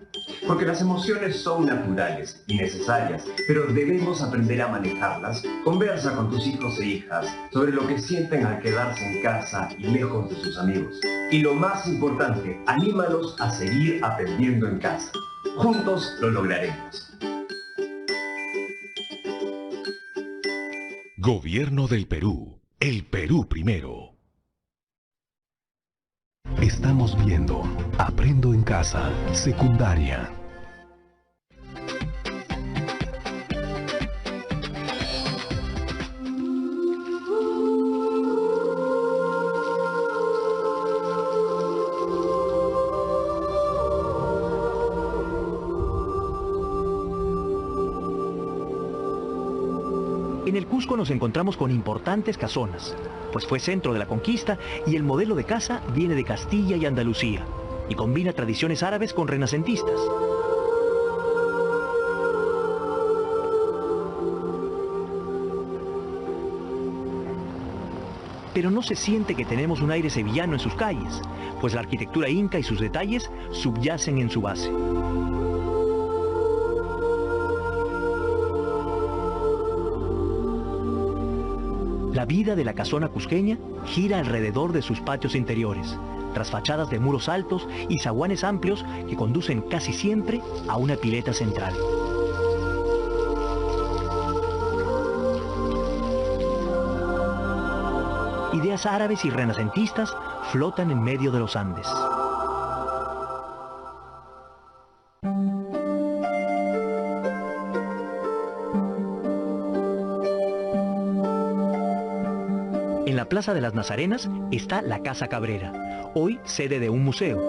porque las emociones son naturales y necesarias, pero debemos aprender a manejarlas. Conversa con tus hijos e hijas sobre lo que sienten al quedarse en casa y lejos de sus amigos. Y lo más importante, anímalos a seguir aprendiendo en casa. Juntos lo lograremos. Gobierno del Perú. El Perú primero. Estamos viendo Aprendo en Casa, secundaria. En el Cusco nos encontramos con importantes casonas, pues fue centro de la conquista y el modelo de casa viene de Castilla y Andalucía, y combina tradiciones árabes con renacentistas. Pero no se siente que tenemos un aire sevillano en sus calles, pues la arquitectura inca y sus detalles subyacen en su base. La vida de la casona cusqueña gira alrededor de sus patios interiores, tras fachadas de muros altos y zaguanes amplios que conducen casi siempre a una pileta central. Ideas árabes y renacentistas flotan en medio de los Andes. En la Plaza de las Nazarenas está la Casa Cabrera, hoy sede de un museo.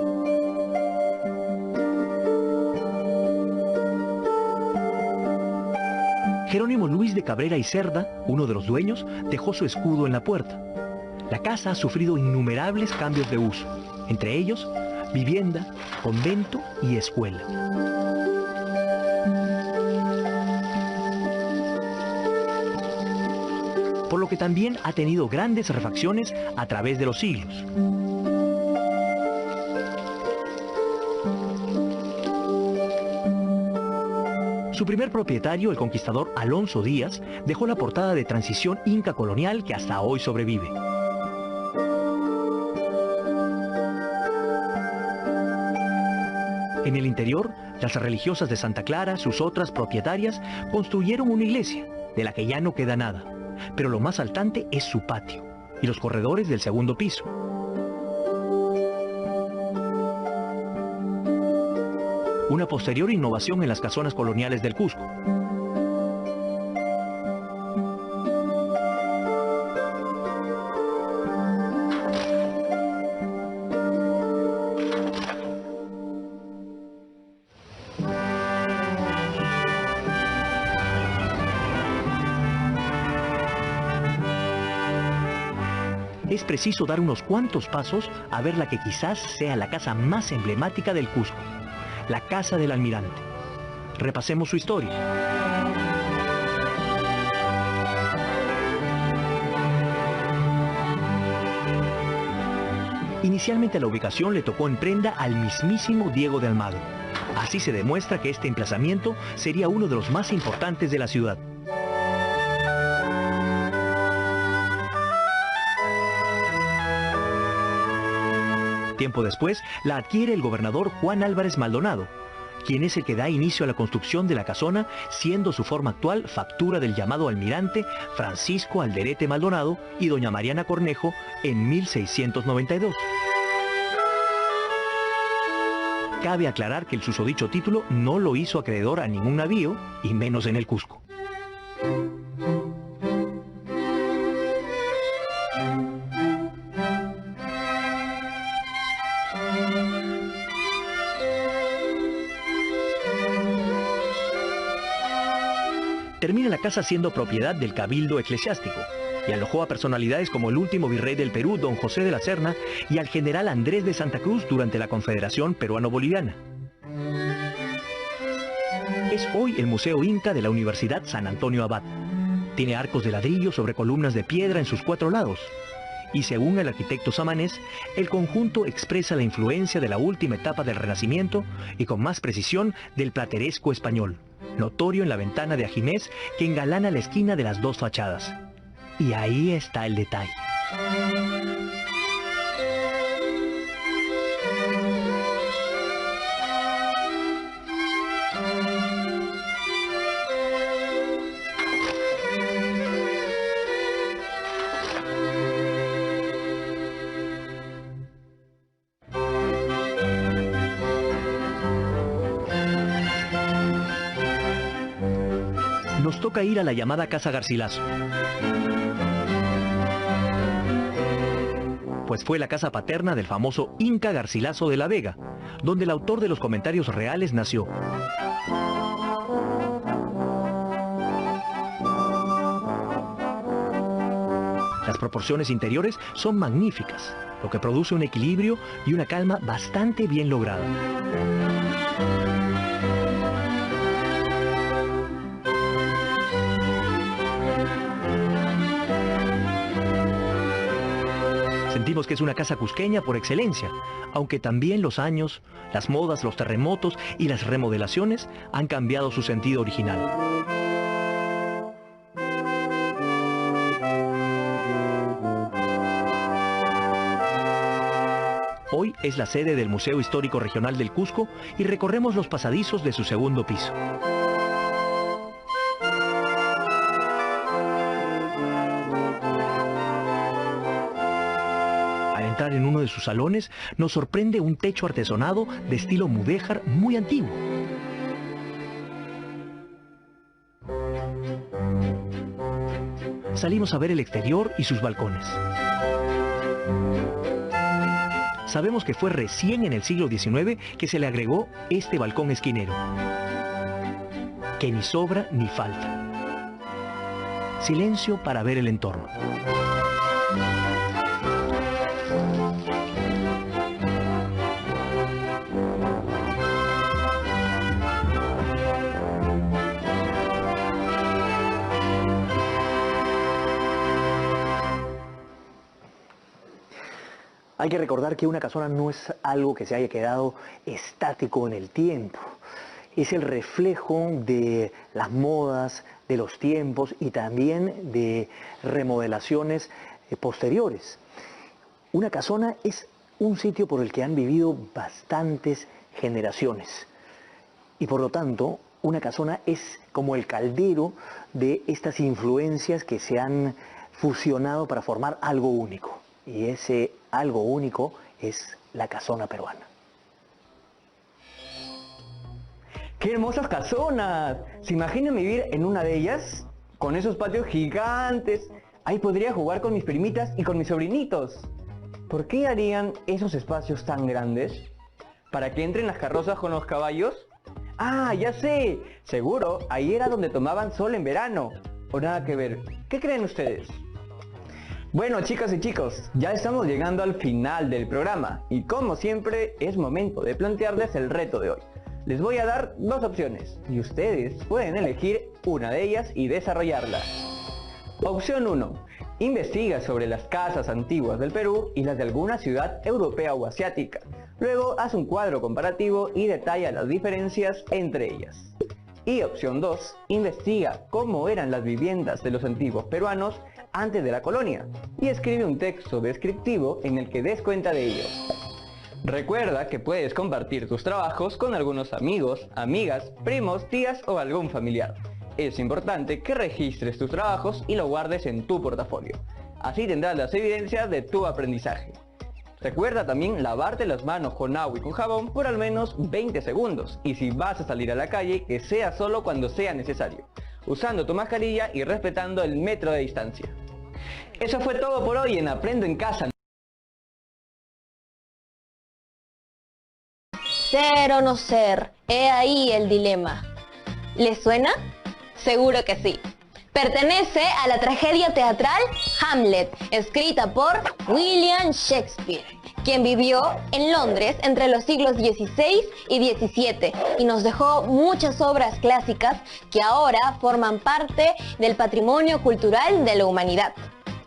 Jerónimo Luis de Cabrera y Cerda, uno de los dueños, dejó su escudo en la puerta. La casa ha sufrido innumerables cambios de uso, entre ellos vivienda, convento y escuela. Por lo que también ha tenido grandes refacciones a través de los siglos. Su primer propietario, el conquistador Alonso Díaz, dejó la portada de transición inca colonial que hasta hoy sobrevive. En el interior, las religiosas de Santa Clara, sus otras propietarias, construyeron una iglesia, de la que ya no queda nada. Pero lo más saltante es su patio y los corredores del segundo piso. Una posterior innovación en las casonas coloniales del Cusco. Es preciso dar unos cuantos pasos a ver la que quizás sea la casa más emblemática del Cusco, la Casa del Almirante. Repasemos su historia. Inicialmente la ubicación le tocó en prenda al mismísimo Diego de Almagro. Así se demuestra que este emplazamiento sería uno de los más importantes de la ciudad. Tiempo después, la adquiere el gobernador Juan Álvarez Maldonado, quien es el que da inicio a la construcción de la casona, siendo su forma actual factura del llamado almirante Francisco Alderete Maldonado y doña Mariana Cornejo en 1692. Cabe aclarar que el susodicho título no lo hizo acreedor a ningún navío, y menos en el Cusco. termina la casa siendo propiedad del cabildo eclesiástico y alojó a personalidades como el último virrey del Perú, don José de la Serna, y al general Andrés de Santa Cruz durante la Confederación Peruano-Boliviana. Es hoy el Museo Inca de la Universidad San Antonio Abad. Tiene arcos de ladrillo sobre columnas de piedra en sus 4 lados. Y según el arquitecto samanés, el conjunto expresa la influencia de la última etapa del Renacimiento y con más precisión del plateresco español, notorio en la ventana de ajimez que engalana la esquina de las 2 fachadas. Y ahí está el detalle. Nos toca ir a la llamada Casa Garcilaso, pues fue la casa paterna del famoso Inca Garcilaso de la Vega, donde el autor de los Comentarios Reales nació. Las proporciones interiores son magníficas, lo que produce un equilibrio y una calma bastante bien lograda. Sentimos que es una casa cusqueña por excelencia, aunque también los años, las modas, los terremotos y las remodelaciones han cambiado su sentido original. Hoy es la sede del Museo Histórico Regional del Cusco y recorremos los pasadizos de su segundo piso. En uno de sus salones nos sorprende un techo artesonado de estilo mudéjar muy antiguo. Salimos a ver el exterior y sus balcones. Sabemos que fue recién en el siglo XIX que se le agregó este balcón esquinero, que ni sobra ni falta. Silencio para ver el entorno. Hay que recordar que una casona no es algo que se haya quedado estático en el tiempo. Es el reflejo de las modas, de los tiempos y también de remodelaciones posteriores. Una casona es un sitio por el que han vivido bastantes generaciones. Y por lo tanto, una casona es como el caldero de estas influencias que se han fusionado para formar algo único. Y ese algo único es la casona peruana. ¡Qué hermosas casonas! ¿Se imaginan vivir en una de ellas? Con esos patios gigantes. Ahí podría jugar con mis primitas y con mis sobrinitos. ¿Por qué harían esos espacios tan grandes? ¿Para que entren las carrozas con los caballos? ¡Ah, ya sé! Seguro, ahí era donde tomaban sol en verano. O nada que ver. ¿Qué creen ustedes? Bueno, chicas y chicos, ya estamos llegando al final del programa y como siempre es momento de plantearles el reto de hoy. Les voy a dar 2 opciones y ustedes pueden elegir una de ellas y desarrollarla. Opción 1. Investiga sobre las casas antiguas del Perú y las de alguna ciudad europea o asiática. Luego haz un cuadro comparativo y detalla las diferencias entre ellas. Y opción 2. Investiga cómo eran las viviendas de los antiguos peruanos antes de la colonia y escribe un texto descriptivo en el que des cuenta de ello. Recuerda que puedes compartir tus trabajos con algunos amigos, amigas, primos, tías o algún familiar. Es importante que registres tus trabajos y lo guardes en tu portafolio. Así tendrás las evidencias de tu aprendizaje. Recuerda también lavarte las manos con agua y con jabón por al menos 20 segundos y si vas a salir a la calle que sea solo cuando sea necesario, usando tu mascarilla y respetando el metro de distancia. Eso fue todo por hoy en Aprendo en Casa. Ser o no ser, he ahí el dilema. ¿Les suena? Seguro que sí. Pertenece a la tragedia teatral Hamlet, escrita por William Shakespeare, quien vivió en Londres entre los siglos XVI y XVII y nos dejó muchas obras clásicas que ahora forman parte del patrimonio cultural de la humanidad.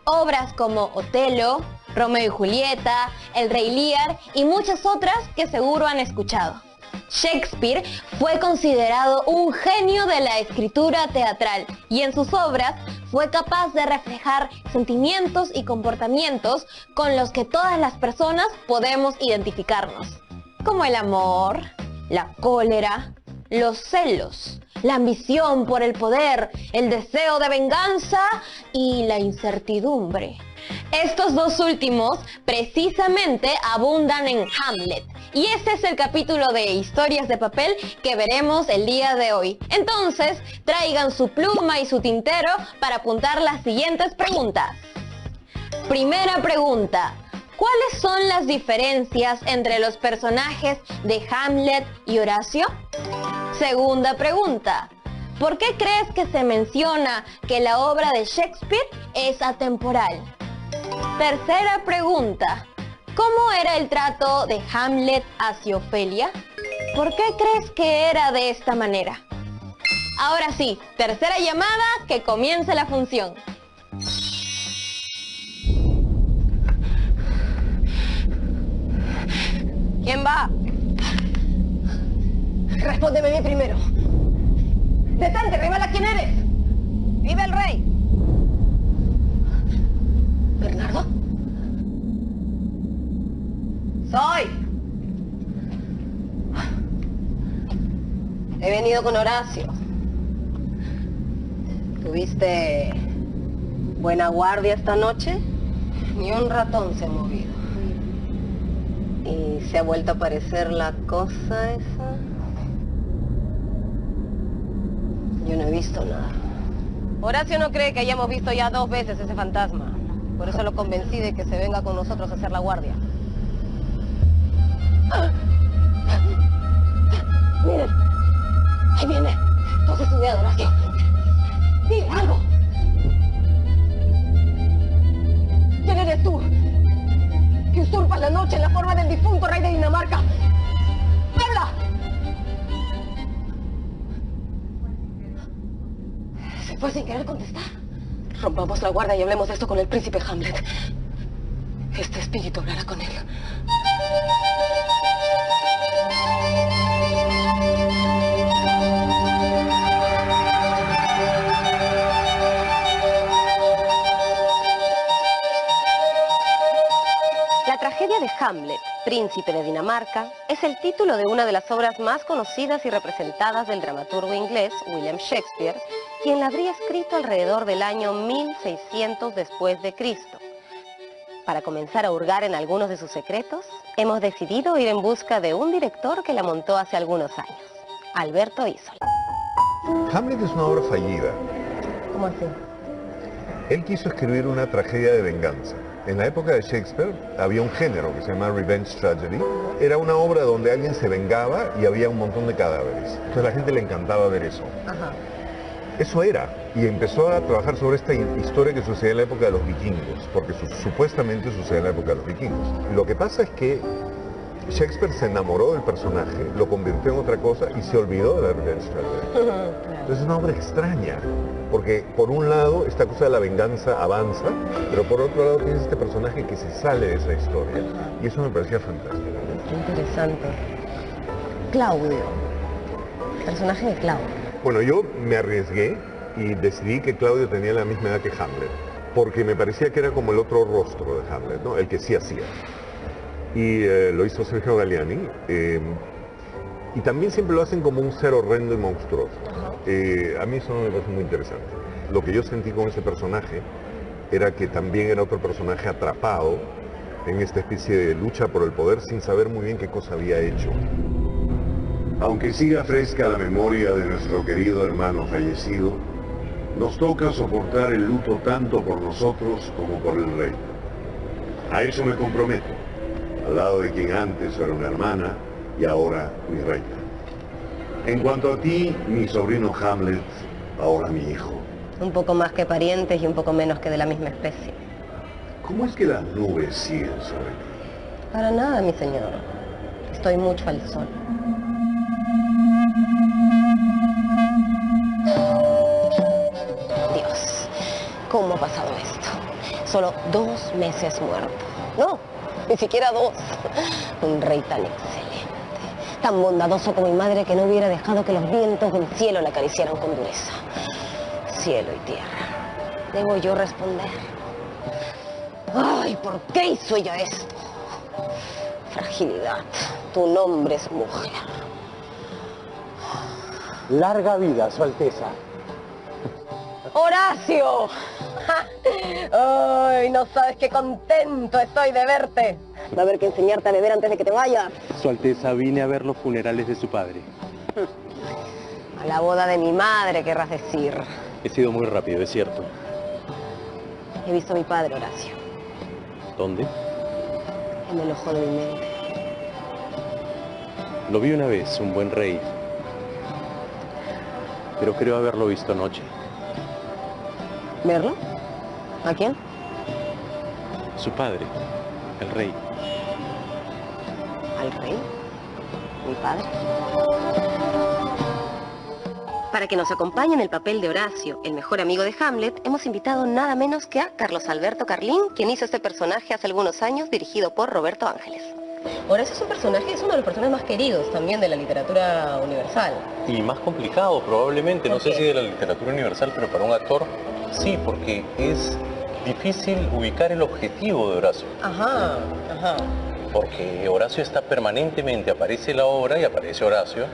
Obras como Otelo, Romeo y Julieta, El Rey Lear y muchas otras que seguro han escuchado. Shakespeare fue considerado un genio de la escritura teatral y en sus obras fue capaz de reflejar sentimientos y comportamientos con los que todas las personas podemos identificarnos, como el amor, la cólera, los celos, la ambición por el poder, el deseo de venganza y la incertidumbre. Estos dos últimos precisamente abundan en Hamlet, y este es el capítulo de Historias de Papel que veremos el día de hoy. Entonces, traigan su pluma y su tintero para apuntar las siguientes preguntas. Primera pregunta: ¿cuáles son las diferencias entre los personajes de Hamlet y Horacio? Segunda pregunta: ¿por qué crees que se menciona que la obra de Shakespeare es atemporal? Tercera pregunta: ¿cómo era el trato de Hamlet hacia Ofelia? ¿Por qué crees que era de esta manera? Ahora sí, tercera llamada, que comience la función. ¿Quién va? Respóndeme a mí primero. ¡Detente, revela quién eres! ¡Vive el rey! ¿Bernardo? ¡Soy! He venido con Horacio. ¿Tuviste buena guardia esta noche? Ni un ratón se ha movido. ¿Y se ha vuelto a aparecer la cosa esa? Yo no he visto nada. Horacio no cree que hayamos visto ya 2 veces ese fantasma. Por eso lo convencí de que se venga con nosotros a hacer la guardia. ¡Miren! ¡Ahí viene! ¡Tú has estudiado, Horacio! ¡Dile algo! ¿Quién eres tú? Que usurpas la noche en la forma del difunto rey de Dinamarca. ¡Habla! Se fue sin querer contestar. Rompamos la guardia y hablemos de esto con el príncipe Hamlet. Este espíritu hablará con él. La tragedia de Hamlet, príncipe de Dinamarca, es el título de una de las obras más conocidas y representadas del dramaturgo inglés William Shakespeare, quien la habría escrito alrededor del año 1600 después de Cristo. Para comenzar a hurgar en algunos de sus secretos, hemos decidido ir en busca de un director que la montó hace algunos años, Alberto Isola. Hamlet es una obra fallida. ¿Cómo así? Él quiso escribir una tragedia de venganza. En la época de Shakespeare había un género que se llama Revenge Tragedy. Era una obra donde alguien se vengaba y había un montón de cadáveres. Entonces a la gente le encantaba ver eso. Ajá. Eso era, y empezó a trabajar sobre esta historia que sucedía en la época de los vikingos, porque supuestamente sucede en la época de los vikingos. Lo que pasa es que Shakespeare se enamoró del personaje, lo convirtió en otra cosa y se olvidó de la Revenge Tragedy. Entonces es una obra extraña, porque por un lado esta cosa de la venganza avanza, pero por otro lado tienes este personaje que se sale de esa historia, y eso me parecía fantástico. Qué interesante. Claudio. Personaje de Claudio. Bueno, yo me arriesgué y decidí que Claudio tenía la misma edad que Hamlet, porque me parecía que era como el otro rostro de Hamlet, ¿no? El que sí hacía. Y lo hizo Sergio Galliani, y también siempre lo hacen como un ser horrendo y monstruoso. A mí eso me parece muy interesante. Lo que yo sentí con ese personaje era que también era otro personaje atrapado en esta especie de lucha por el poder sin saber muy bien qué cosa había hecho. Aunque siga fresca la memoria de nuestro querido hermano fallecido, nos toca soportar el luto tanto por nosotros como por el rey. A eso me comprometo, al lado de quien antes era una hermana y ahora mi reina. En cuanto a ti, mi sobrino Hamlet, ahora mi hijo. Un poco más que parientes y un poco menos que de la misma especie. ¿Cómo es que las nubes siguen sobre ti? Para nada, mi señor. Estoy mucho al sol. Dios, ¿cómo ha pasado esto? Solo 2 meses muerto. No, ni siquiera 2. Un rey tan excelente, tan bondadoso como mi madre, que no hubiera dejado que los vientos del cielo la acariciaran con dureza. Cielo y tierra, ¿debo yo responder? ¡Ay! ¿Por qué hizo ella esto? Fragilidad, tu nombre es mujer. Larga vida, Su Alteza. ¡Horacio! ¡Ay! No sabes qué contento estoy de verte. Va a haber que enseñarte a beber antes de que te vayas. Su Alteza, vine a ver los funerales de su padre. A la boda de mi madre, querrás decir. He sido muy rápido, es cierto. He visto a mi padre, Horacio. ¿Dónde? En el ojo de mi mente. Lo vi una vez, un buen rey. Pero creo haberlo visto anoche. ¿Verlo? ¿A quién? Su padre, el rey. ¿Al rey? ¿Mi padre? Para que nos acompañe en el papel de Horacio, el mejor amigo de Hamlet, hemos invitado nada menos que a Carlos Alberto Carlín, quien hizo este personaje hace algunos años, dirigido por Roberto Ángeles. Horacio es un personaje, es uno de los personajes más queridos también de la literatura universal. Y más complicado probablemente, no sé si de la literatura universal, pero para un actor sí, porque es difícil ubicar el objetivo de Horacio. Ajá, ajá. Porque Horacio está permanentemente, aparece la obra y aparece Horacio.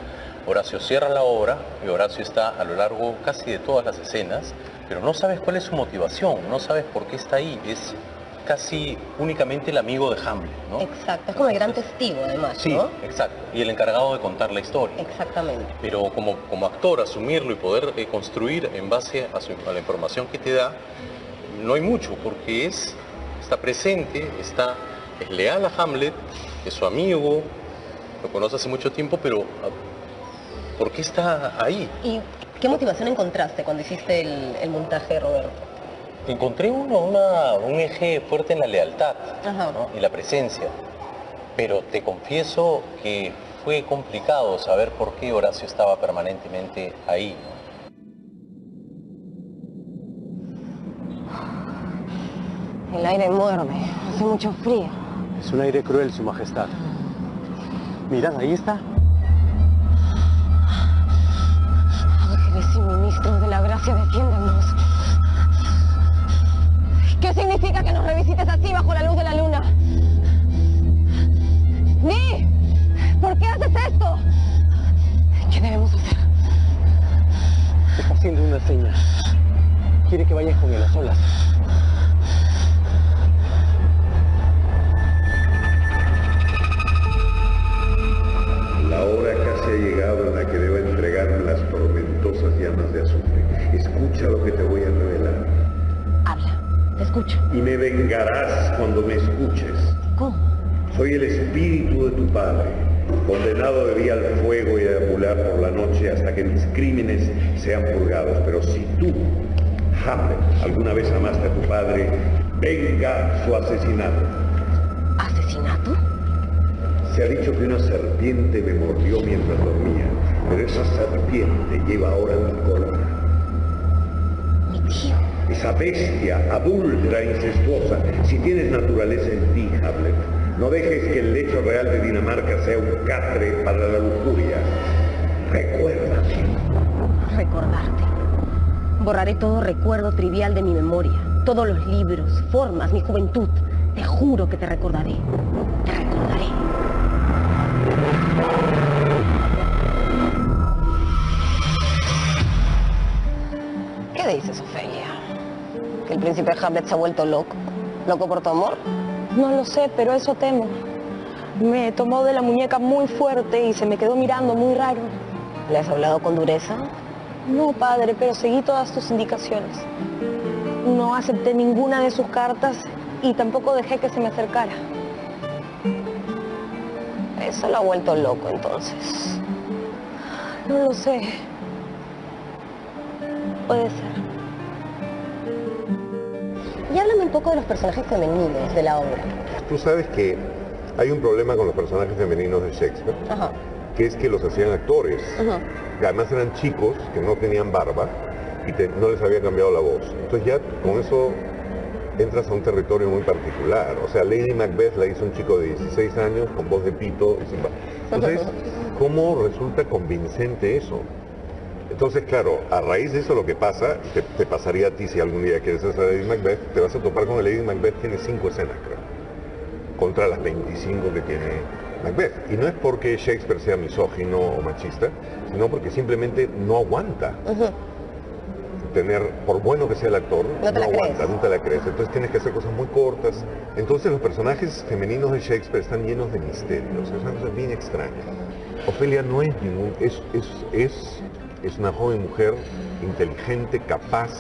Horacio cierra la obra y Horacio está a lo largo casi de todas las escenas, pero no sabes cuál es su motivación, no sabes por qué está ahí. Es casi únicamente el amigo de Hamlet, ¿no? Exacto, es como el gran testigo además, sí, ¿no? Exacto, y el encargado de contar la historia. Exactamente. Pero como actor, asumirlo y poder construir en base a la información que te da, no hay mucho, porque está presente, es leal a Hamlet, es su amigo, lo conoce hace mucho tiempo, pero ¿por qué está ahí? ¿Y qué motivación encontraste cuando hiciste el montaje, Roberto? Encontré un eje fuerte en la lealtad, ¿no? Y la presencia, pero te confieso que fue complicado saber por qué Horacio estaba permanentemente ahí, ¿no? El aire muerde, hace mucho frío. Es un aire cruel, Su Majestad. Mirad, ahí está. Ángeles y ministros de la gracia, defiéndanos. ¿Qué significa que nos revisites así bajo la luz de la luna? ¡Di! ¿Por qué haces esto? ¿Qué debemos hacer? Está haciendo una señal. Quiere que vayas con él a solas. La hora casi ha llegado en la que debo entregarme las tormentosas llamas de azufre. Escucha lo que te voy a revelar. Habla, te escucho. Y me vengarás cuando me escuches. ¿Cómo? Soy el espíritu de tu padre, condenado de día al fuego y a deambular por la noche hasta que mis crímenes sean purgados. Pero si tú, Hamlet, alguna vez amaste a tu padre, venga su asesinato. ¿Asesinato? Se ha dicho que una serpiente me mordió mientras dormía, pero esa serpiente lleva ahora mi corona. Mi tío. Esa bestia adúltera, incestuosa. Si tienes naturaleza en ti, Hamlet, no dejes que el lecho real de Dinamarca sea un catre para la lujuria. Recuérdame. Recordarte. Borraré todo recuerdo trivial de mi memoria. Todos los libros, formas, mi juventud. Te juro que te recordaré. Te recordaré. ¿Qué dices, Ofelia? ¿Que el príncipe Hamlet se ha vuelto loco? ¿Loco por tu amor? No lo sé, pero eso temo. Me tomó de la muñeca muy fuerte y se me quedó mirando muy raro. ¿Le has hablado con dureza? No, padre, pero seguí todas tus indicaciones. No acepté ninguna de sus cartas y tampoco dejé que se me acercara. Eso lo ha vuelto loco, entonces. No lo sé. Puede ser. Y háblame un poco de los personajes femeninos de la obra. Tú sabes que hay un problema con los personajes femeninos de Shakespeare, que es que los hacían actores. Que además eran chicos que no tenían barba y no les había cambiado la voz. Entonces ya con eso entras a un territorio muy particular. O sea, Lady Macbeth la hizo un chico de 16 años con voz de pito y sin barba. Entonces, ¿cómo resulta convincente eso? Entonces, claro, a raíz de eso lo que pasa, te pasaría a ti si algún día quieres hacer Lady Macbeth, te vas a topar con que Lady Macbeth tiene 5 escenas, creo, contra las 25 que tiene Macbeth. Y no es porque Shakespeare sea misógino o machista, sino porque simplemente no aguanta. Tener, por bueno que sea el actor, no aguanta, no te la crees. Entonces tienes que hacer cosas muy cortas. Entonces los personajes femeninos de Shakespeare están llenos de misterios. Es una cosa bien extraña. Ofelia no es ningún... Es una joven mujer inteligente, capaz,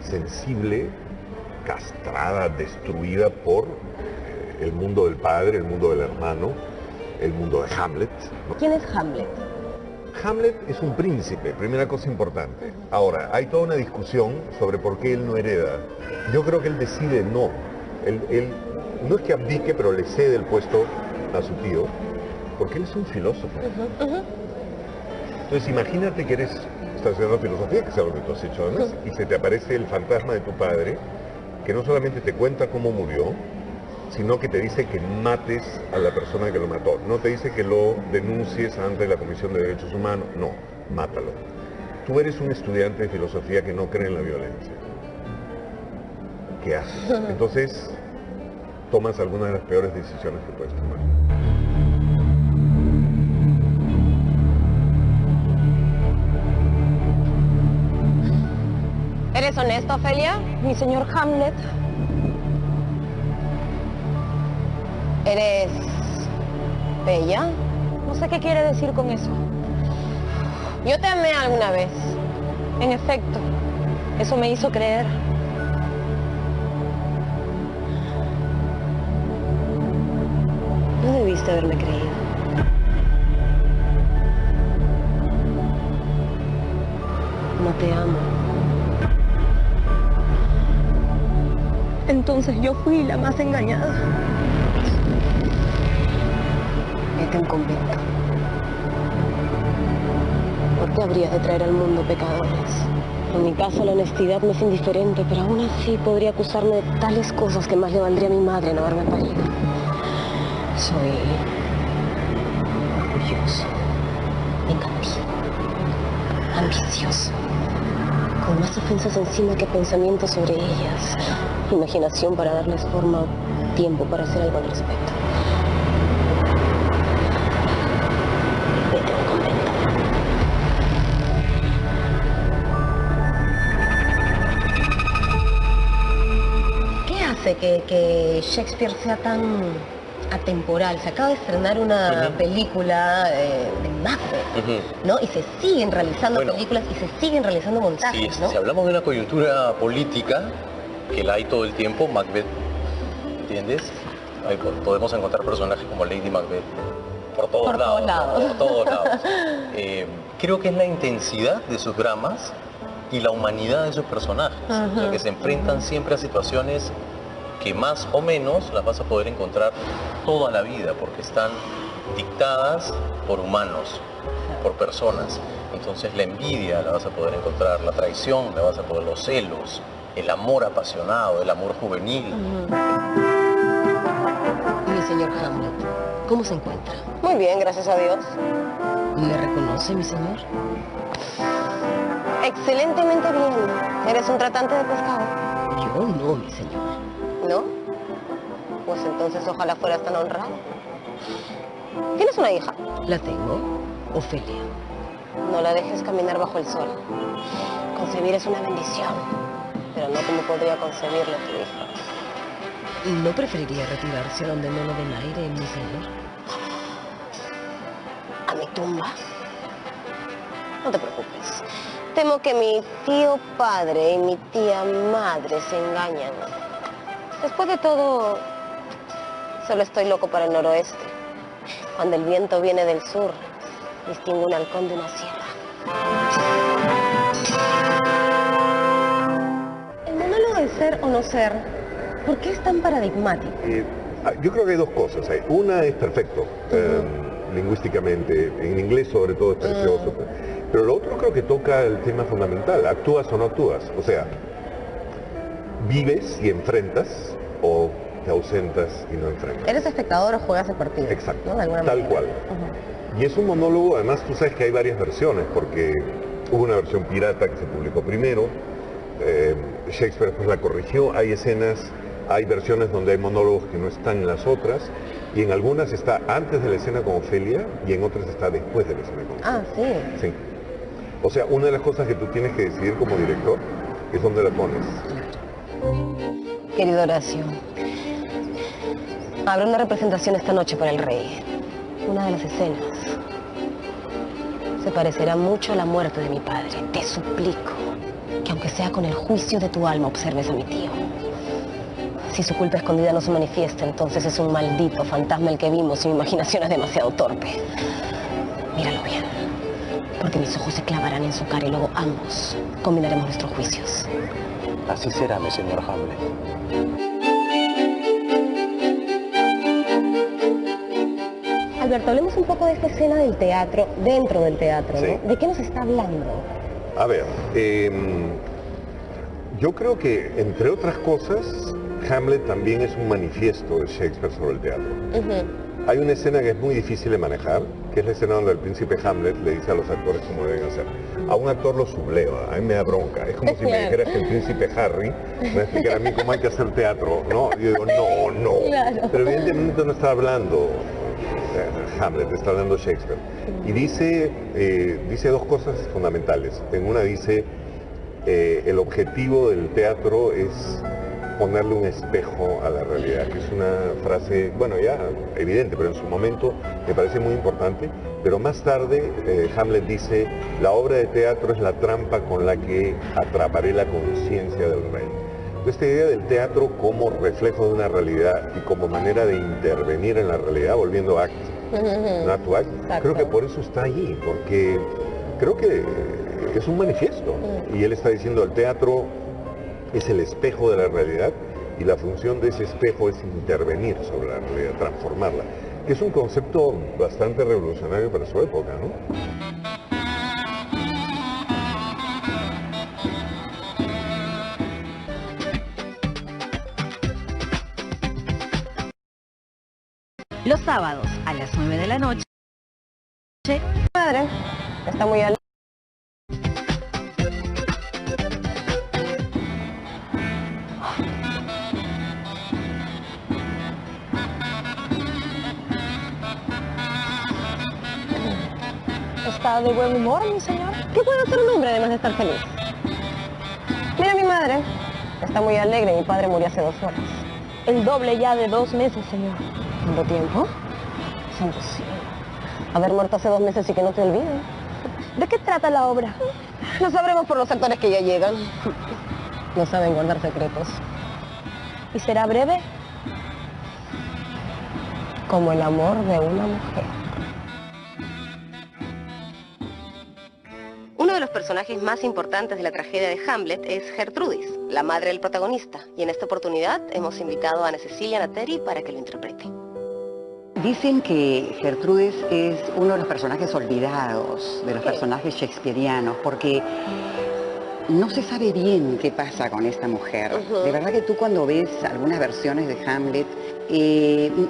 sensible, castrada, destruida por el mundo del padre, el mundo del hermano, el mundo de Hamlet. ¿Quién es Hamlet? Hamlet es un príncipe, primera cosa importante. Ahora, hay toda una discusión sobre por qué él no hereda. Yo creo que él decide no. Él no es que abdique, pero le cede el puesto a su tío, porque él es un filósofo. Entonces imagínate que estás estudiando filosofía, que es algo que tú has hecho además, y se te aparece el fantasma de tu padre, que no solamente te cuenta cómo murió, sino que te dice que mates a la persona que lo mató. No te dice que lo denuncies ante la Comisión de Derechos Humanos, no, mátalo. Tú eres un estudiante de filosofía que no cree en la violencia. ¿Qué haces? Entonces, tomas algunas de las peores decisiones que puedes tomar. ¿Eres honesto, Ofelia? Mi señor Hamlet. ¿Eres bella? No sé qué quiere decir con eso. Yo te amé alguna vez. En efecto, eso me hizo creer. No debiste haberme creído. No te amo. Entonces yo fui la más engañada. Vete a un convento. ¿Por qué habrías de traer al mundo pecadores? En mi caso la honestidad me es indiferente, pero aún así podría acusarme de tales cosas que más le valdría a mi madre no haberme parido. Soy orgulloso, vengativo, ambicioso, con más ofensas encima que pensamientos sobre ellas, imaginación para darles forma, tiempo para hacer algo al respecto. Vete a un convento. ¿Qué hace que Shakespeare sea tan atemporal? Se acaba de estrenar una película de Macbeth, ¿no? Y se siguen realizando películas y se siguen realizando montajes, sí, ¿no? Si hablamos de una coyuntura política, que la hay todo el tiempo, Macbeth, ¿entiendes? Ahí podemos encontrar personajes como Lady Macbeth por todos lados. Por todos lados. Creo que es la intensidad de sus dramas y la humanidad de sus personajes, o sea, que se enfrentan siempre a situaciones que más o menos las vas a poder encontrar toda la vida, porque están dictadas por humanos, por personas. Entonces la envidia la vas a poder encontrar, la traición la vas a poder, los celos, el amor apasionado, el amor juvenil. Mi señor Hamlet, ¿cómo se encuentra? Muy bien, gracias a Dios. ¿Me reconoce, mi señor? Excelentemente bien. ¿Eres un tratante de pescado? Yo no, mi señor. ¿No? Pues entonces ojalá fueras tan honrado. ¿Tienes una hija? La tengo, Ofelia. No la dejes caminar bajo el sol. Concebir es una bendición, pero no como podría concebirlo tu hija. ¿No preferiría retirarse a donde no lo den aire, mi señor? ¿A mi tumba? No te preocupes. Temo que mi tío padre y mi tía madre se engañan. Después de todo, solo estoy loco para el noroeste. Cuando el viento viene del sur, distingo un halcón de una sierra. de ser o no ser, ¿por qué es tan paradigmático? Yo creo que hay dos cosas. Una es perfecto, lingüísticamente, en inglés sobre todo es precioso. Pero lo otro creo que toca el tema fundamental, actúas o no actúas. O sea, vives y enfrentas o te ausentas y no enfrentas. ¿Eres espectador o juegas el partido? Exacto, ¿no? De alguna tal manera. cual. Y es un monólogo, además tú sabes que hay varias versiones, porque hubo una versión pirata que se publicó primero, Shakespeare después la corrigió, hay escenas, hay versiones donde hay monólogos que no están en las otras, y en algunas está antes de la escena con Ofelia, y en otras está después de la escena con Ofelia. Ah, sí. Sí. O sea, una de las cosas que tú tienes que decidir como director es dónde la pones. Querido Horacio, habrá una representación esta noche para el rey. Una de las escenas se parecerá mucho a la muerte de mi padre. Te suplico que aunque sea con el juicio de tu alma observes a mi tío. Si su culpa escondida no se manifiesta, entonces es un maldito fantasma el que vimos y mi imaginación es demasiado torpe. Míralo bien, porque mis ojos se clavarán en su cara y luego ambos combinaremos nuestros juicios. Así será, mi señor Hamlet. Alberto, hablemos un poco de esta escena del teatro, dentro del teatro, ¿no? Sí. ¿De qué nos está hablando? A ver, yo creo que, entre otras cosas, Hamlet también es un manifiesto de Shakespeare sobre el teatro. Hay una escena que es muy difícil de manejar, que es la escena donde el príncipe Hamlet le dice a los actores cómo deben hacer. A un actor lo subleva, a mí me da bronca. Es como si me dijeras que el príncipe Harry me va a explicar a mí cómo hay que hacer teatro, ¿no? Y yo digo, no. Claro. Pero evidentemente no está hablando Hamlet, está hablando Shakespeare. Y dice dos cosas fundamentales. En una dice, el objetivo del teatro es ponerle un espejo a la realidad, que es una frase, bueno, ya evidente, pero en su momento me parece muy importante. Pero más tarde Hamlet dice, la obra de teatro es la trampa con la que atraparé la conciencia del rey. Esta idea del teatro como reflejo de una realidad y como manera de intervenir en la realidad, volviendo a act, not to act, creo que por eso está allí, porque creo que es un manifiesto. Y él está diciendo, el teatro es el espejo de la realidad y la función de ese espejo es intervenir sobre la realidad, transformarla, que es un concepto bastante revolucionario para su época, ¿no? Los sábados a las 9 de la noche. Padre, está muy alegre. ¿Está de buen humor, mi señor? ¿Qué puede hacer un hombre además de estar feliz? Mira, mi madre está muy alegre. Mi padre murió hace 2 horas. El doble ya de 2 meses, señor. ¿Tanto tiempo? Santo cielo. Haber muerto hace 2 meses y que no te olviden. ¿De qué trata la obra? Lo sabremos por los actores que ya llegan. No saben guardar secretos. ¿Y será breve? Como el amor de una mujer. Uno de los personajes más importantes de la tragedia de Hamlet es Gertrudis, la madre del protagonista. Y en esta oportunidad hemos invitado a Ana Cecilia Nateri para que lo interprete. Dicen que Gertrudis es uno de los personajes olvidados, de los personajes shakespearianos, porque no se sabe bien qué pasa con esta mujer. De verdad que tú cuando ves algunas versiones de Hamlet,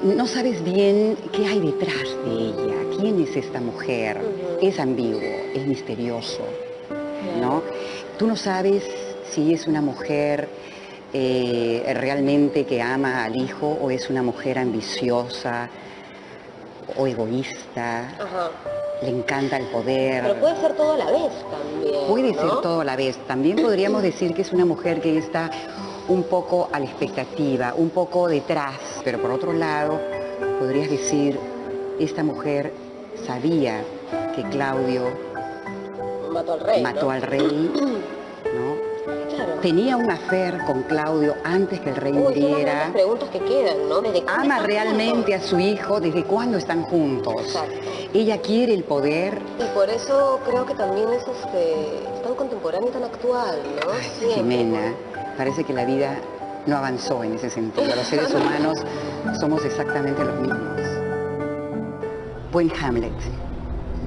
no sabes bien qué hay detrás de ella, quién es esta mujer. Es ambiguo, es misterioso, ¿no? Tú no sabes si es una mujer realmente que ama al hijo o es una mujer ambiciosa o egoísta. Le encanta el poder. Pero puede ser todo a la vez también, Puede ¿no? ser todo a la vez. También podríamos decir que es una mujer que está un poco a la expectativa, un poco detrás. Pero por otro lado, podrías decir, esta mujer sabía que Claudio mató al rey, ¿no? Claro. Tenía un affair con Claudio antes que el rey muriera. Las preguntas que quedan, ¿no? Ama realmente a su hijo. ¿Desde cuándo están juntos? Exacto. Ella quiere el poder. Y por eso creo que también es tan contemporáneo y tan actual, ¿no? Ay, Jimena, Parece que la vida no avanzó en ese sentido. Los seres humanos somos exactamente los mismos. Buen Hamlet,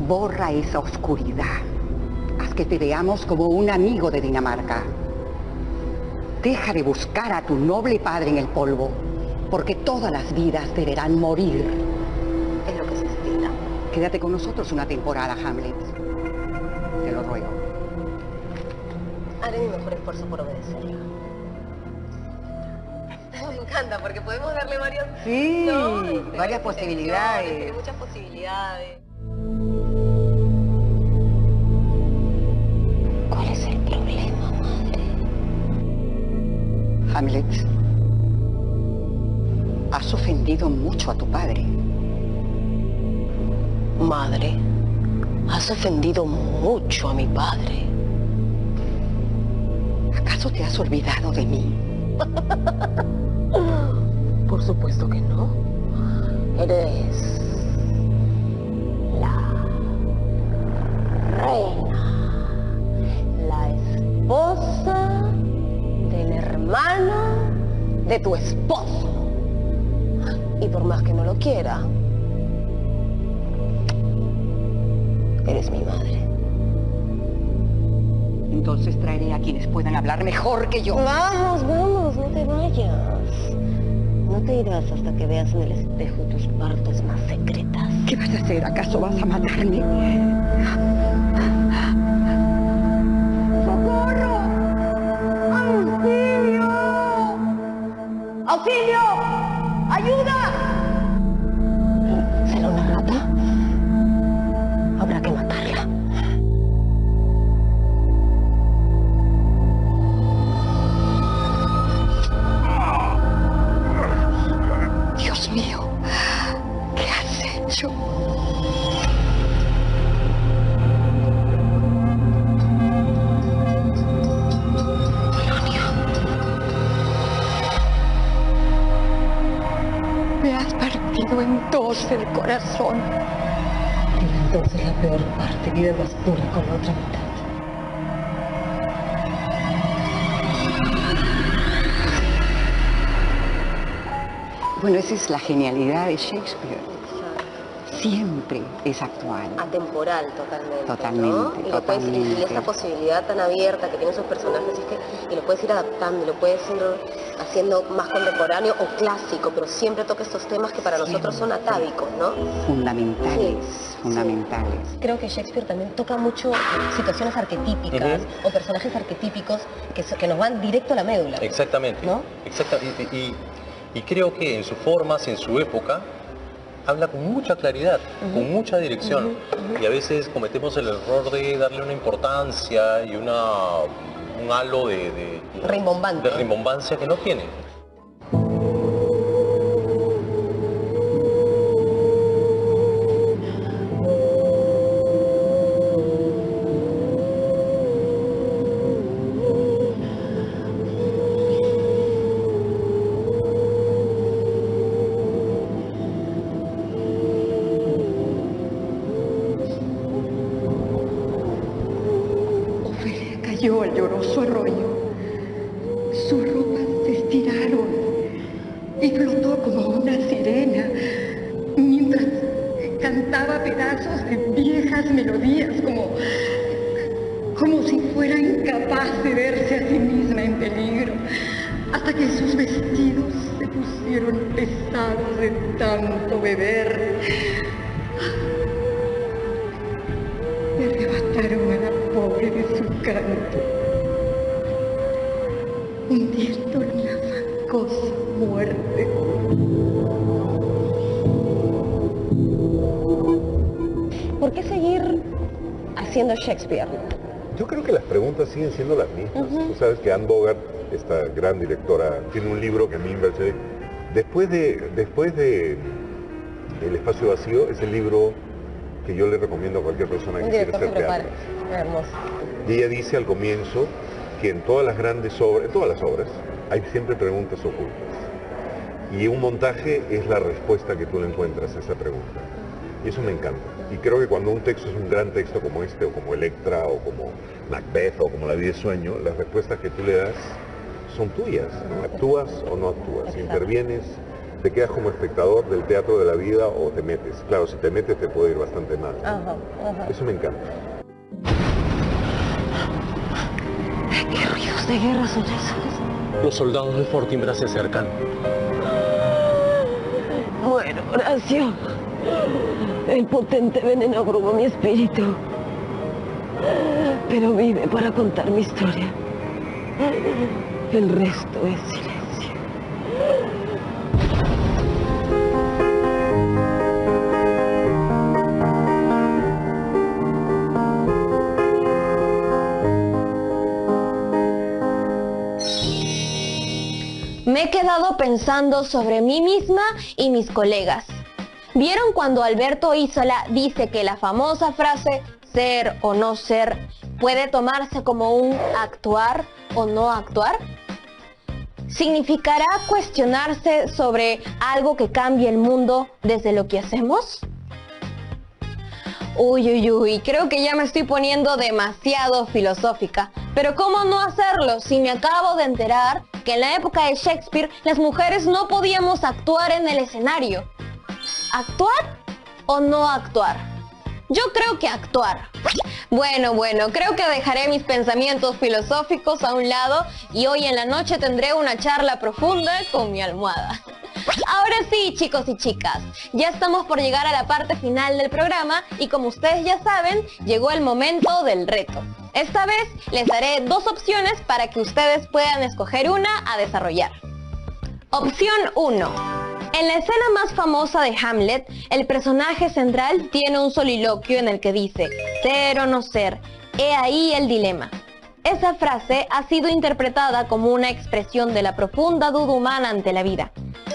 borra esa oscuridad. Haz que te veamos como un amigo de Dinamarca. Deja de buscar a tu noble padre en el polvo, porque todas las vidas deberán morir. Es lo que se estila. Quédate con nosotros una temporada, Hamlet. Te lo ruego. Haré mi mejor esfuerzo por obedecerla. Me encanta porque podemos darle varios... Sí, varias posibilidades. Tiene muchas posibilidades. ¿Cuál es el problema, madre? Hamlet, has ofendido mucho a tu padre. Madre, has ofendido mucho a mi padre. ¿Acaso te has olvidado de mí? Por supuesto que no. Eres la reina, la esposa del hermano de tu esposo. Y por más que no lo quiera, eres mi madre. Entonces traeré a quienes puedan hablar mejor que yo. Vamos, vamos, no te vayas. No te irás hasta que veas en el espejo tus partes más secretas. ¿Qué vas a hacer? ¿Acaso vas a matarme? ¡Socorro! ¡Auxilio! ¡Auxilio! ¡Ayuda! ¿Será una rata? Habrá que matarla. Dios mío, ¿qué has hecho? Me has partido en dos el corazón. Y entonces la peor parte, vida más pura con la otra mitad. Bueno, esa es la genialidad de Shakespeare. Siempre es actual. Atemporal totalmente. Totalmente, ¿no? Y, totalmente. Y esa posibilidad tan abierta que tienen sus personajes es que y lo puedes ir adaptando, y lo puedes ir haciendo más contemporáneo o clásico, pero siempre toca estos temas que para nosotros son atávicos, ¿no? Fundamentales, fundamentales. Creo que Shakespeare también toca mucho situaciones arquetípicas o personajes arquetípicos que nos van directo a la médula. Exactamente. ¿No? Y creo que en sus formas, en su época, habla con mucha claridad, con mucha dirección. Y a veces cometemos el error de darle una importancia y un halo de rimbombancia que no tiene. Cayó al lloroso arroyo. Sus ropas se estiraron y flotó como una sirena mientras cantaba pedazos de viejas melodías como si fuera incapaz de verse a sí misma en peligro, hasta que sus vestidos se pusieron pesados de tanto beber. Me arrebataron a la pobre de su canto, hundiéndola en la fangosa muerte. ¿Por qué seguir haciendo Shakespeare? Yo creo que las preguntas siguen siendo las mismas. Tú sabes que Anne Bogart, esta gran directora, tiene un libro que a mí me parece... Después de El espacio vacío, es el libro que yo le recomiendo a cualquier persona que quiera hacer teatro. Hermoso. Y ella dice al comienzo que en todas las grandes obras, en todas las obras, hay siempre preguntas ocultas. Y un montaje es la respuesta que tú le encuentras a esa pregunta. Y eso me encanta. Y creo que cuando un texto es un gran texto como este, o como Electra, o como Macbeth, o como La vida es sueño, las respuestas que tú le das son tuyas, ¿no? Actúas o no actúas, intervienes, te quedas como espectador del teatro de la vida o te metes. Claro, si te metes te puede ir bastante mal. Eso me encanta. ¿Qué ruidos de guerra son esos? Los soldados de Fortinbras se acercan. Bueno, Horacio, el potente veneno abrumó mi espíritu, pero vive para contar mi historia. El resto es silencio. Me he quedado pensando sobre mí misma y mis colegas. ¿Vieron cuando Alberto Isola dice que la famosa frase ser o no ser puede tomarse como un actuar o no actuar? ¿Significará cuestionarse sobre algo que cambie el mundo desde lo que hacemos? Uy, creo que ya me estoy poniendo demasiado filosófica. Pero ¿cómo no hacerlo si me acabo de enterar que en la época de Shakespeare las mujeres no podíamos actuar en el escenario? ¿Actuar o no actuar? Yo creo que actuar. Bueno, creo que dejaré mis pensamientos filosóficos a un lado y hoy en la noche tendré una charla profunda con mi almohada. Ahora sí, chicos y chicas, ya estamos por llegar a la parte final del programa y como ustedes ya saben, llegó el momento del reto. Esta vez les daré dos opciones para que ustedes puedan escoger una a desarrollar. Opción 1. En la escena más famosa de Hamlet, el personaje central tiene un soliloquio en el que dice, ser o no ser, he ahí el dilema. Esa frase ha sido interpretada como una expresión de la profunda duda humana ante la vida.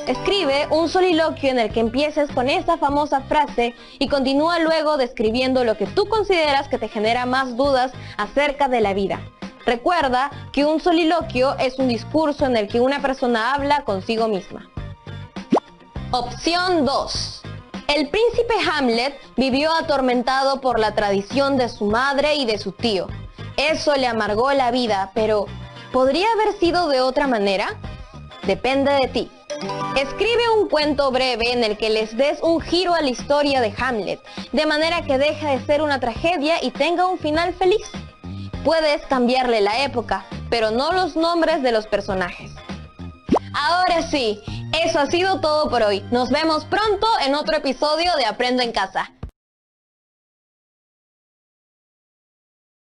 Escribe un soliloquio en el que empieces con esa famosa frase y continúa luego describiendo lo que tú consideras que te genera más dudas acerca de la vida. Recuerda que un soliloquio es un discurso en el que una persona habla consigo misma. Opción 2. El príncipe Hamlet vivió atormentado por la tradición de su madre y de su tío. Eso le amargó la vida, pero ¿podría haber sido de otra manera? Depende de ti. Escribe un cuento breve en el que les des un giro a la historia de Hamlet, de manera que deje de ser una tragedia y tenga un final feliz. Puedes cambiarle la época, pero no los nombres de los personajes. Ahora sí, eso ha sido todo por hoy. Nos vemos pronto en otro episodio de Aprendo en Casa.